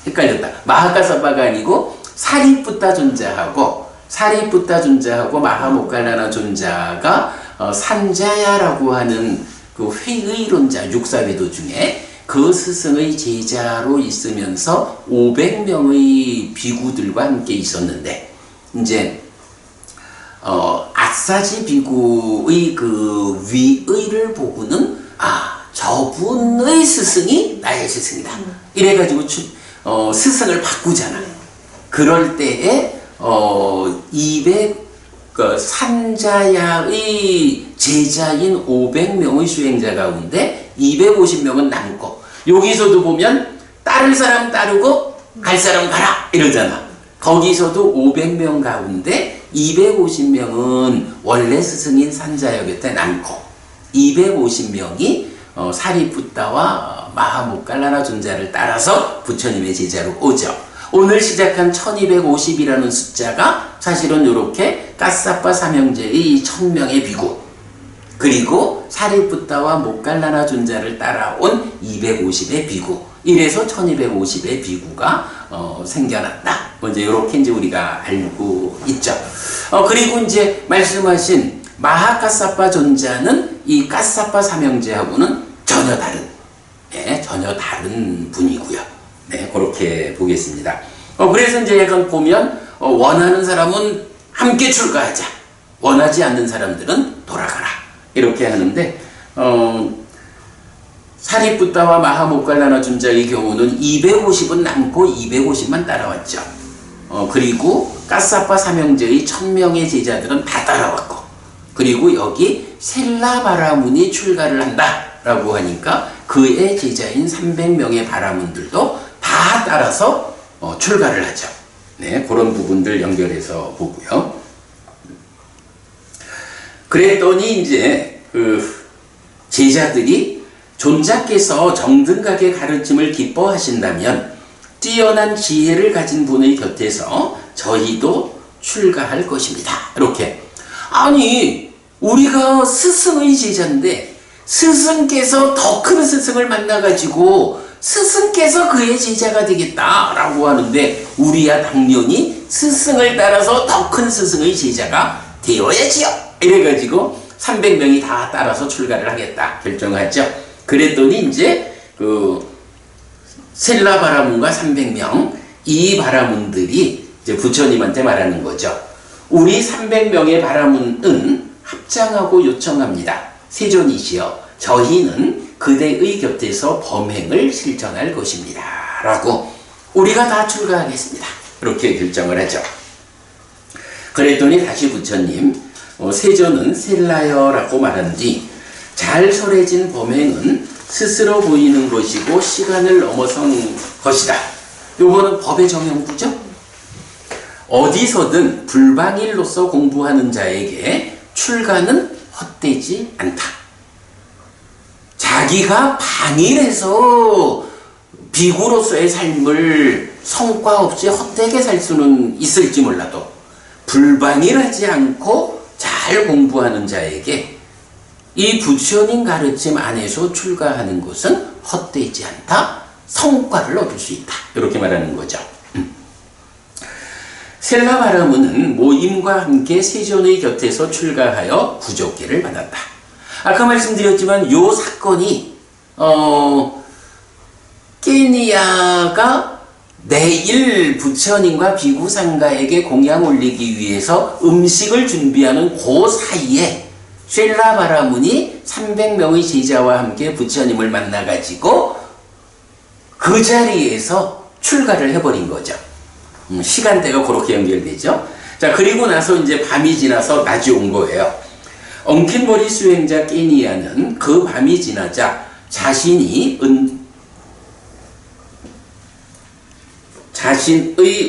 헷갈렸다. 마하카사파가 아니고 사리푸타 존자하고 마하모칼라나 존자가 산자야라고 하는 그 회의론자 육사회도 중에 그 스승의 제자로 있으면서 500명의 비구들과 함께 있었는데, 이제 아사지 비구의 그 위의를 보고는 저분의 스승이 나의 스승이다. 이래가지고 스승을 바꾸잖아. 그럴 때에 산자야의 제자인 500명의 수행자 가운데 250명은 남고, 여기서도 보면 따를 사람 따르고 갈 사람 가라 이러잖아. 거기서도 500명 가운데 250명은 원래 스승인 산자야 곁에 남고, 250명이 사리푸타와 마하모칼라나 존자를 따라서 부처님의 제자로 오죠. 오늘 시작한 1250이라는 숫자가 사실은 이렇게 까사파 삼형제의 1000명의 비구, 그리고 사리푸타와 모칼라나 존자를 따라온 250의 비구, 이래서 1250의 비구가 생겨났다. 먼저 이렇게 이제 우리가 알고 있죠. 그리고 이제 말씀하신 마하카사파 존자는 이 까사파 삼형제하고는 전혀 다른 분이고요. 네, 그렇게 보겠습니다. 그래서 이제 약간 보면 원하는 사람은 함께 출가하자, 원하지 않는 사람들은 돌아가라, 이렇게 하는데, 사리푸타와 마하모칼라나 존자의 경우는 250은 남고 250만 따라왔죠. 그리고 까사파 삼형제의 1000명의 제자들은 다 따라왔고, 그리고 여기 셀라바라문이 출가를 한다라고 하니까 그의 제자인 300명의 바라문들도 다 따라서 출가를 하죠. 네, 그런 부분들 연결해서 보고요. 그랬더니 이제 그 제자들이 존자께서 정등하게 가르침을 기뻐하신다면 뛰어난 지혜를 가진 분의 곁에서 저희도 출가할 것입니다. 이렇게. 아니, 우리가 스승의 제자인데 스승께서 더 큰 스승을 만나가지고 스승께서 그의 제자가 되겠다라고 하는데, 우리야 당연히 스승을 따라서 더 큰 스승의 제자가 되어야지요. 이래가지고 300명이 다 따라서 출가를 하겠다 결정하죠. 그랬더니 이제 그 셀라바라문과 300명, 이 바라문들이 이제 부처님한테 말하는 거죠. 우리 300명의 바라문은 합장하고 요청합니다. 세존이시여, 저희는 그대의 곁에서 범행을 실천할 것입니다. 라고 우리가 다 출가하겠습니다. 이렇게 결정을 하죠. 그랬더니 다시 부처님, 세존은 셀라여라고 말한 뒤, 잘 설해진 범행은 스스로 보이는 것이고 시간을 넘어선 것이다. 요거는 법의 정형부죠. 어디서든 불방일로서 공부하는 자에게 출가는 헛되지 않다. 자기가 방일해서 비구로서의 삶을 성과 없이 헛되게 살 수는 있을지 몰라도 불방일하지 않고 잘 공부하는 자에게 이 부처님 가르침 안에서 출가하는 것은 헛되지 않다. 성과를 얻을 수 있다. 이렇게 말하는 거죠. 셀라바라문은 모임과 함께 세존의 곁에서 출가하여 구족계를 받았다. 아까 말씀드렸지만 이 사건이 케니아가 내일 부처님과 비구상가에게 공양 올리기 위해서 음식을 준비하는 그 사이에 셀라바라문이 300명의 제자와 함께 부처님을 만나가지고 그 자리에서 출가를 해버린 거죠. 시간대가 그렇게 연결되죠. 자, 그리고 나서 이제 밤이 지나서 낮이 온 거예요. 엉킨머리 수행자 깨니아는 그 밤이 지나자 자신의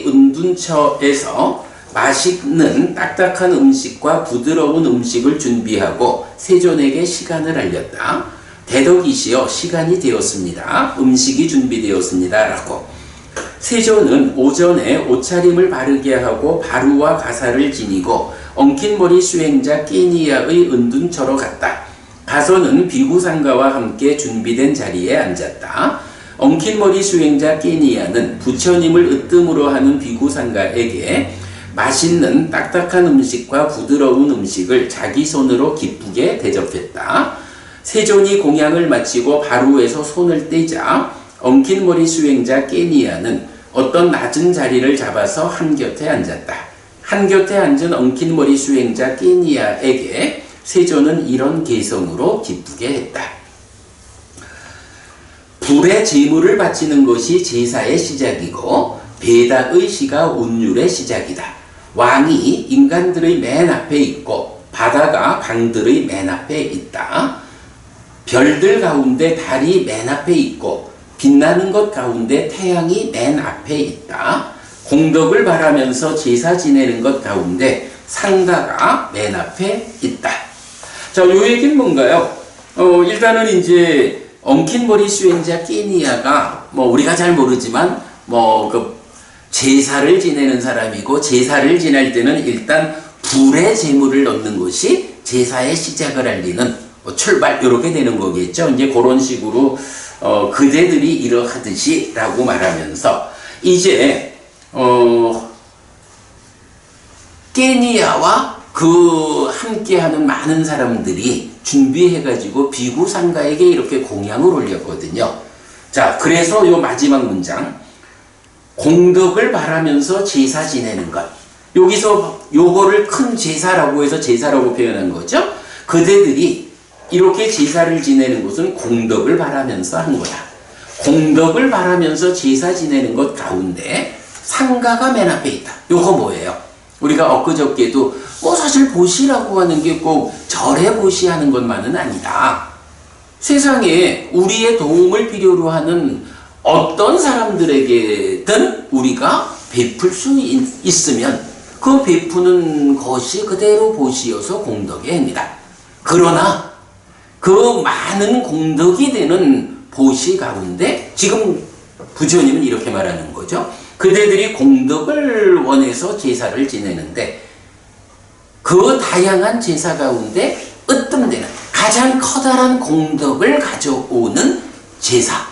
은둔처에서 맛있는 딱딱한 음식과 부드러운 음식을 준비하고 세존에게 시간을 알렸다. 대덕이시여 시간이 되었습니다. 음식이 준비되었습니다. 라고. 세조는 오전에 옷차림을 바르게 하고 바루와 가사를 지니고 엉킨 머리 수행자 끼니야의 은둔처로 갔다. 가서는 비구상가와 함께 준비된 자리에 앉았다. 엉킨 머리 수행자 끼니야는 부처님을 으뜸으로 하는 비구상가에게 맛있는 딱딱한 음식과 부드러운 음식을 자기 손으로 기쁘게 대접했다. 세존이 공양을 마치고 바루에서 손을 떼자 엉킨 머리 수행자 끼니야는 어떤 낮은 자리를 잡아서 한곁에 앉았다. 한곁에 앉은 엉킨 머리 수행자 끼니야에게 세존은 이런 개성으로 기쁘게 했다. 불에 제물을 바치는 것이 제사의 시작이고 배닥의 시가 운율의 시작이다. 왕이 인간들의 맨 앞에 있고 바다가 강들의 맨 앞에 있다. 별들 가운데 달이 맨 앞에 있고 빛나는 것 가운데 태양이 맨 앞에 있다. 공덕을 바라면서 제사 지내는 것 가운데 상가가 맨 앞에 있다. 자, 요 얘기는 뭔가요? 일단은 이제 엉킨 머리 수행자 끼니야가 우리가 잘 모르지만 제사를 지내는 사람이고 제사를 지낼 때는 일단 불에 제물을 넣는 것이 제사의 시작을 알리는 출발 이렇게 되는 거겠죠. 이제 그런 식으로 그대들이 이러하듯이 라고 말하면서 이제 끼니야와 그 함께하는 많은 사람들이 준비해가지고 비구상가에게 이렇게 공양을 올렸거든요. 자, 그래서 요 마지막 문장 공덕을 바라면서 제사 지내는 것. 여기서 요거를 큰 제사라고 해서 제사라고 표현한 거죠. 그대들이 이렇게 제사를 지내는 것은 공덕을 바라면서 한 거다. 공덕을 바라면서 제사 지내는 것 가운데 상가가 맨 앞에 있다. 요거 뭐예요? 우리가 엊그저께도 사실 보시라고 하는 게 꼭 절에 보시하는 것만은 아니다. 세상에 우리의 도움을 필요로 하는 어떤 사람들에게든 우리가 베풀 수 있으면 그 베푸는 것이 그대로 보시여서 공덕의 행위다. 그러나 그 많은 공덕이 되는 보시 가운데 지금 부처님은 이렇게 말하는 거죠. 그대들이 공덕을 원해서 제사를 지내는데 그 다양한 제사 가운데 으뜸되는 가장 커다란 공덕을 가져오는 제사,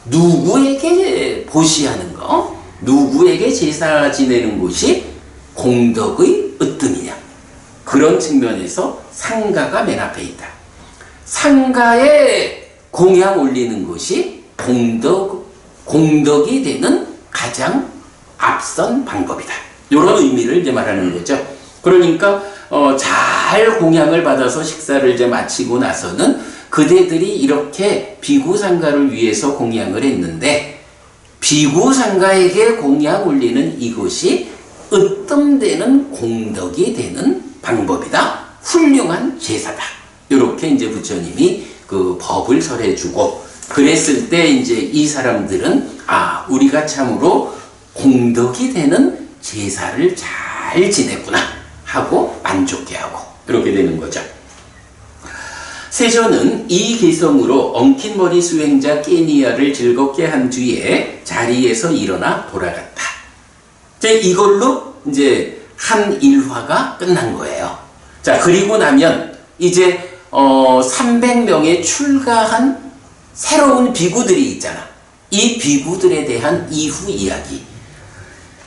누구에게 보시하는 거, 누구에게 제사 지내는 것이 공덕의 으뜸이냐. 그런 측면에서 상가가 맨 앞에 있다. 상가에 공양 올리는 것이 공덕이 되는 가장 앞선 방법이다. 이런 의미를 이제 말하는 거죠. 그러니까 잘 공양을 받아서 식사를 이제 마치고 나서는 그대들이 이렇게 비구상가를 위해서 공양을 했는데 비구상가에게 공양 올리는 이것이 으뜸되는 공덕이 되는 방법이다. 훌륭한 제사다. 이렇게 이제 부처님이 그 법을 설해주고 그랬을 때 이제 이 사람들은 우리가 참으로 공덕이 되는 제사를 잘 지냈구나 하고 만족해하고 그렇게 되는 거죠. 세조는 이 개성으로 엉킨 머리 수행자 끼니야를 즐겁게 한 뒤에 자리에서 일어나 돌아갔다. 이걸로 이제 한 일화가 끝난 거예요. 자, 그리고 나면 이제 300명의 출가한 새로운 비구들이 있잖아. 이 비구들에 대한 이후 이야기.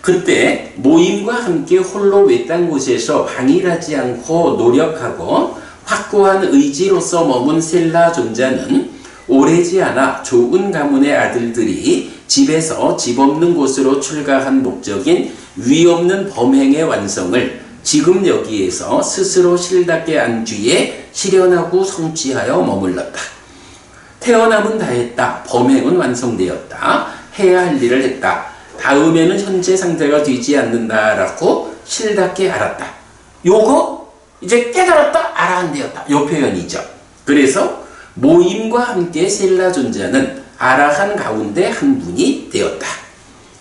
그때 모임과 함께 홀로 외딴 곳에서 방일하지 않고 노력하고 확고한 의지로서 머문 셀라 존자는 오래지 않아 좋은 가문의 아들들이 집에서 집 없는 곳으로 출가한 목적인 위없는 범행의 완성을 지금 여기에서 스스로 실답게 안 뒤에 실현하고 성취하여 머물렀다. 태어남은 다했다. 범행은 완성되었다. 해야 할 일을 했다. 다음에는 현재 상태가 되지 않는다라고 실답게 알았다. 요거 이제 깨달았다, 알아한대었다. 요 표현이죠. 그래서 모임과 함께 셀라 존자는 아라한 가운데 한 분이 되었다.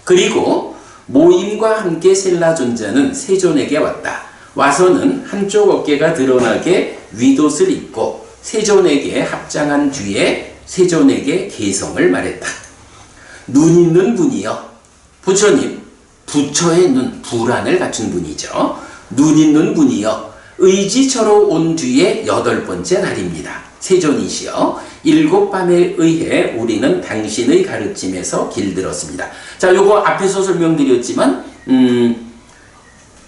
그리고 모임과 함께 셀라 존자는 세존에게 왔다. 와서는 한쪽 어깨가 드러나게 윗옷을 입고 세존에게 합장한 뒤에 세존에게 개성을 말했다. 눈 있는 분이여. 부처님, 부처의 눈, 불안을 갖춘 분이죠. 눈 있는 분이여. 의지처로 온 뒤에 8번째 날입니다. 세존이시여, 7밤에 의해 우리는 당신의 가르침에서 길들었습니다. 자, 요거 앞에서 설명드렸지만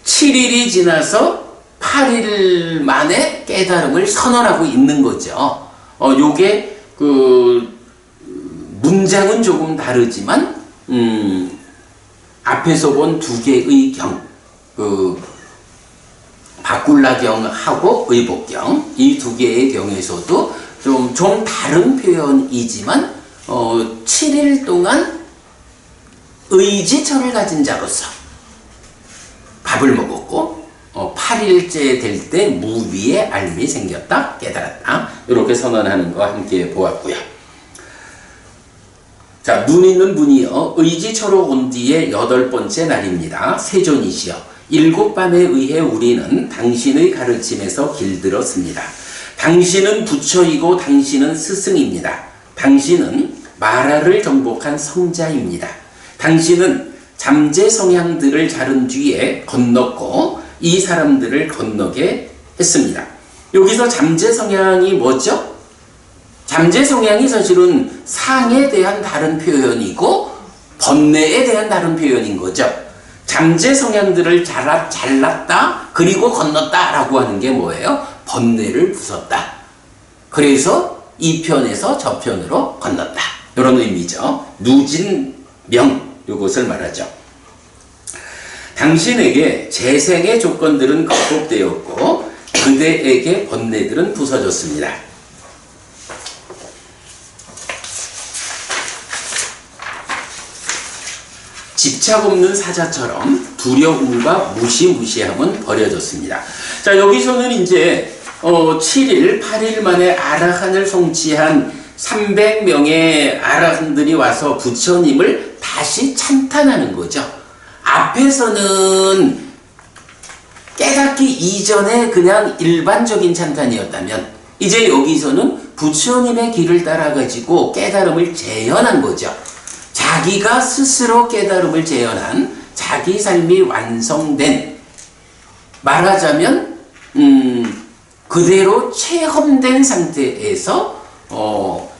7일이 지나서 8일 만에 깨달음을 선언하고 있는 거죠. 요게 문장은 조금 다르지만 앞에서 본 두 개의 경, 바꿀라경하고 의복경, 이 두 개의 경에서도 좀 다른 표현이지만 7일 동안 의지처를 가진 자로서 밥을 먹었고 8일째 될 때 무위의 알미 생겼다, 깨달았다, 이렇게 선언하는 것과 함께 보았고요. 자, 눈 있는 분이여, 의지처로 온 뒤에 8번째 날입니다. 세존이시여, 7밤에 의해 우리는 당신의 가르침에서 길들었습니다. 당신은 부처이고 당신은 스승입니다. 당신은 마라를 정복한 성자입니다. 당신은 잠재 성향들을 자른 뒤에 건넜고 이 사람들을 건너게 했습니다. 여기서 잠재 성향이 뭐죠? 잠재 성향이 사실은 상에 대한 다른 표현이고 번뇌에 대한 다른 표현인 거죠. 잠재 성향들을 잘랐다 그리고 건넜다 라고 하는 게 뭐예요? 번뇌를 부쉈다. 그래서 이 편에서 저 편으로 건넜다, 이런 의미죠. 누진명, 이것을 말하죠. 당신에게 재생의 조건들은 극복되었고 그대에게 번뇌들은 부서졌습니다. 집착 없는 사자처럼 두려움과 무시무시함은 버려졌습니다. 자, 여기서는 이제 7일, 8일 만에 아라한을 성취한 300명의 아라한들이 와서 부처님을 다시 찬탄하는 거죠. 앞에서는 깨닫기 이전에 그냥 일반적인 찬탄이었다면 이제 여기서는 부처님의 길을 따라가지고 깨달음을 재현한 거죠. 자기가 스스로 깨달음을 재현한 자기 삶이 완성된, 말하자면 그대로 체험된 상태에서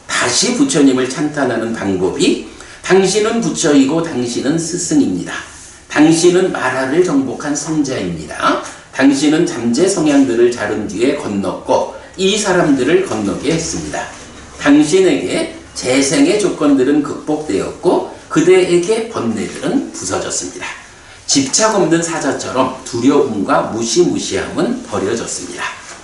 다시 부처님을 찬탄하는 방법이, 당신은 부처이고 당신은 스승입니다. 당신은 마라를 정복한 성자입니다. 당신은 잠재 성향들을 자른 뒤에 건넜고 이 사람들을 건너게 했습니다. 당신에게 재생의 조건들은 극복되었고 그대에게 번뇌들은 부서졌습니다. 집착 없는 사자처럼 두려움과 무시무시함은 버려졌습니다.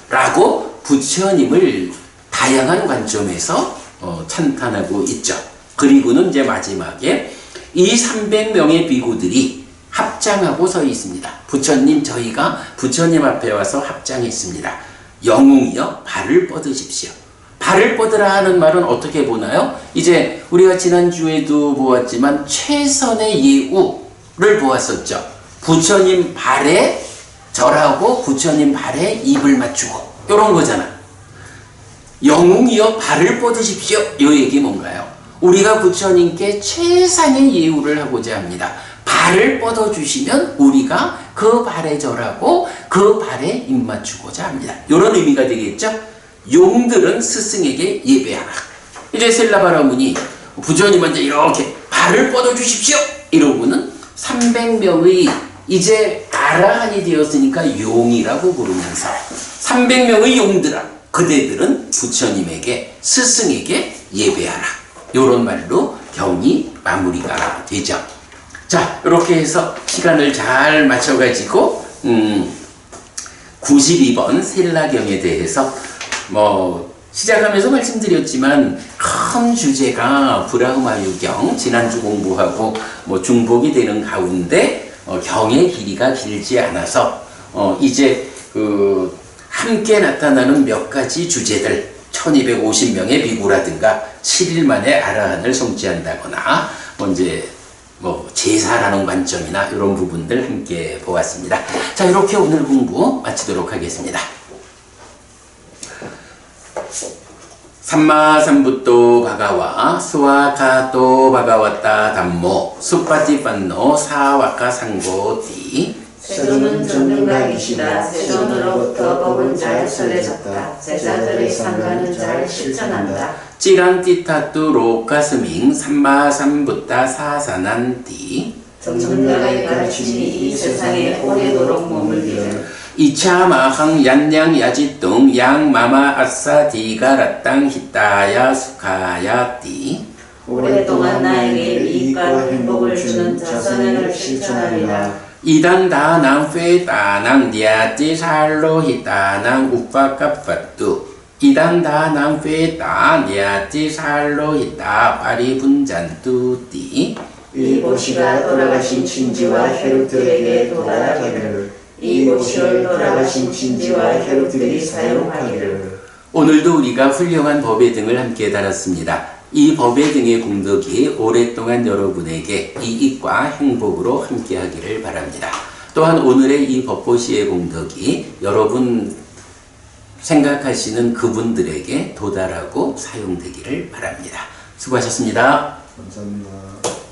라고 부처님을 다양한 관점에서 찬탄하고 있죠. 그리고는 이제 마지막에 이 300명의 비구들이 합장하고 서 있습니다. 부처님, 저희가 부처님 앞에 와서 합장했습니다. 영웅이여, 발을 뻗으십시오. 발을 뻗으라 하는 말은 어떻게 보나요? 이제 우리가 지난주에도 보았지만 최선의 예우를 보았었죠. 부처님 발에 절하고 부처님 발에 입을 맞추고, 이런 거잖아. 영웅이여 발을 뻗으십시오. 이 얘기 뭔가요? 우리가 부처님께 최상의 예우를 하고자 합니다. 발을 뻗어주시면 우리가 그 발에 절하고 그 발에 입 맞추고자 합니다. 이런 의미가 되겠죠? 용들은 스승에게 예배하라. 이제 셀라바라문이 부처님한테 이렇게 발을 뻗어주십시오 이러고는 300명의 이제 아라한이 되었으니까 용이라고 부르면서 300명의 용들아, 그대들은 부처님에게, 스승에게 예배하라. 이런 말로 경이 마무리가 되죠. 자, 이렇게 해서 시간을 잘 맞춰가지고 92번 셀라경에 대해서 시작하면서 말씀드렸지만 큰 주제가 브라흐마유경, 지난주 공부하고 중복이 되는 가운데 경의 길이가 길지 않아서 이제 함께 나타나는 몇 가지 주제들, 1250명의 비구라든가 7일 만에 아라한을 성취한다거나 이제 제사라는 관점이나 이런 부분들 함께 보았습니다. 자, 이렇게 오늘 공부 마치도록 하겠습니다. 삼마삼부토 바가와 스와카토 바가와타 담모 수파티판노 사와카 상고티 세존은 전능각이시다. 세존으로부터 법은 잘 설레졌다. 제자들의 상가는 잘 실천한다. 찌란티타뚜 로카스밍 삼마삼부타 사사난티 전능각의 가르침이 이 세상에 오래도록 머물기를 이차마항 얀양 야지뚱 양마마 아싸 디가라땅 히타야 수카야띠 오랫동안 나에게 이익과 행복을 주는 자선행을 실천하리라. 이단다낭 페다낭 니아찌 살로 히타낭 우파카파뚜 이단다낭 페다 니아찌 살로 히타 파리분잔뚜띠 이 보시가 돌아가신 친지와 혈육들에게 도달하기를 이 보시를 돌아가신 친지와 혈육들이 사용하기를 오늘도 우리가 훌륭한 법의 등을 함께 달았습니다. 이 법의 등의 공덕이 오랫동안 여러분에게 이익과 행복으로 함께하기를 바랍니다. 또한 오늘의 이 법보시의 공덕이 여러분 생각하시는 그분들에게 도달하고 사용되기를 바랍니다. 수고하셨습니다. 감사합니다.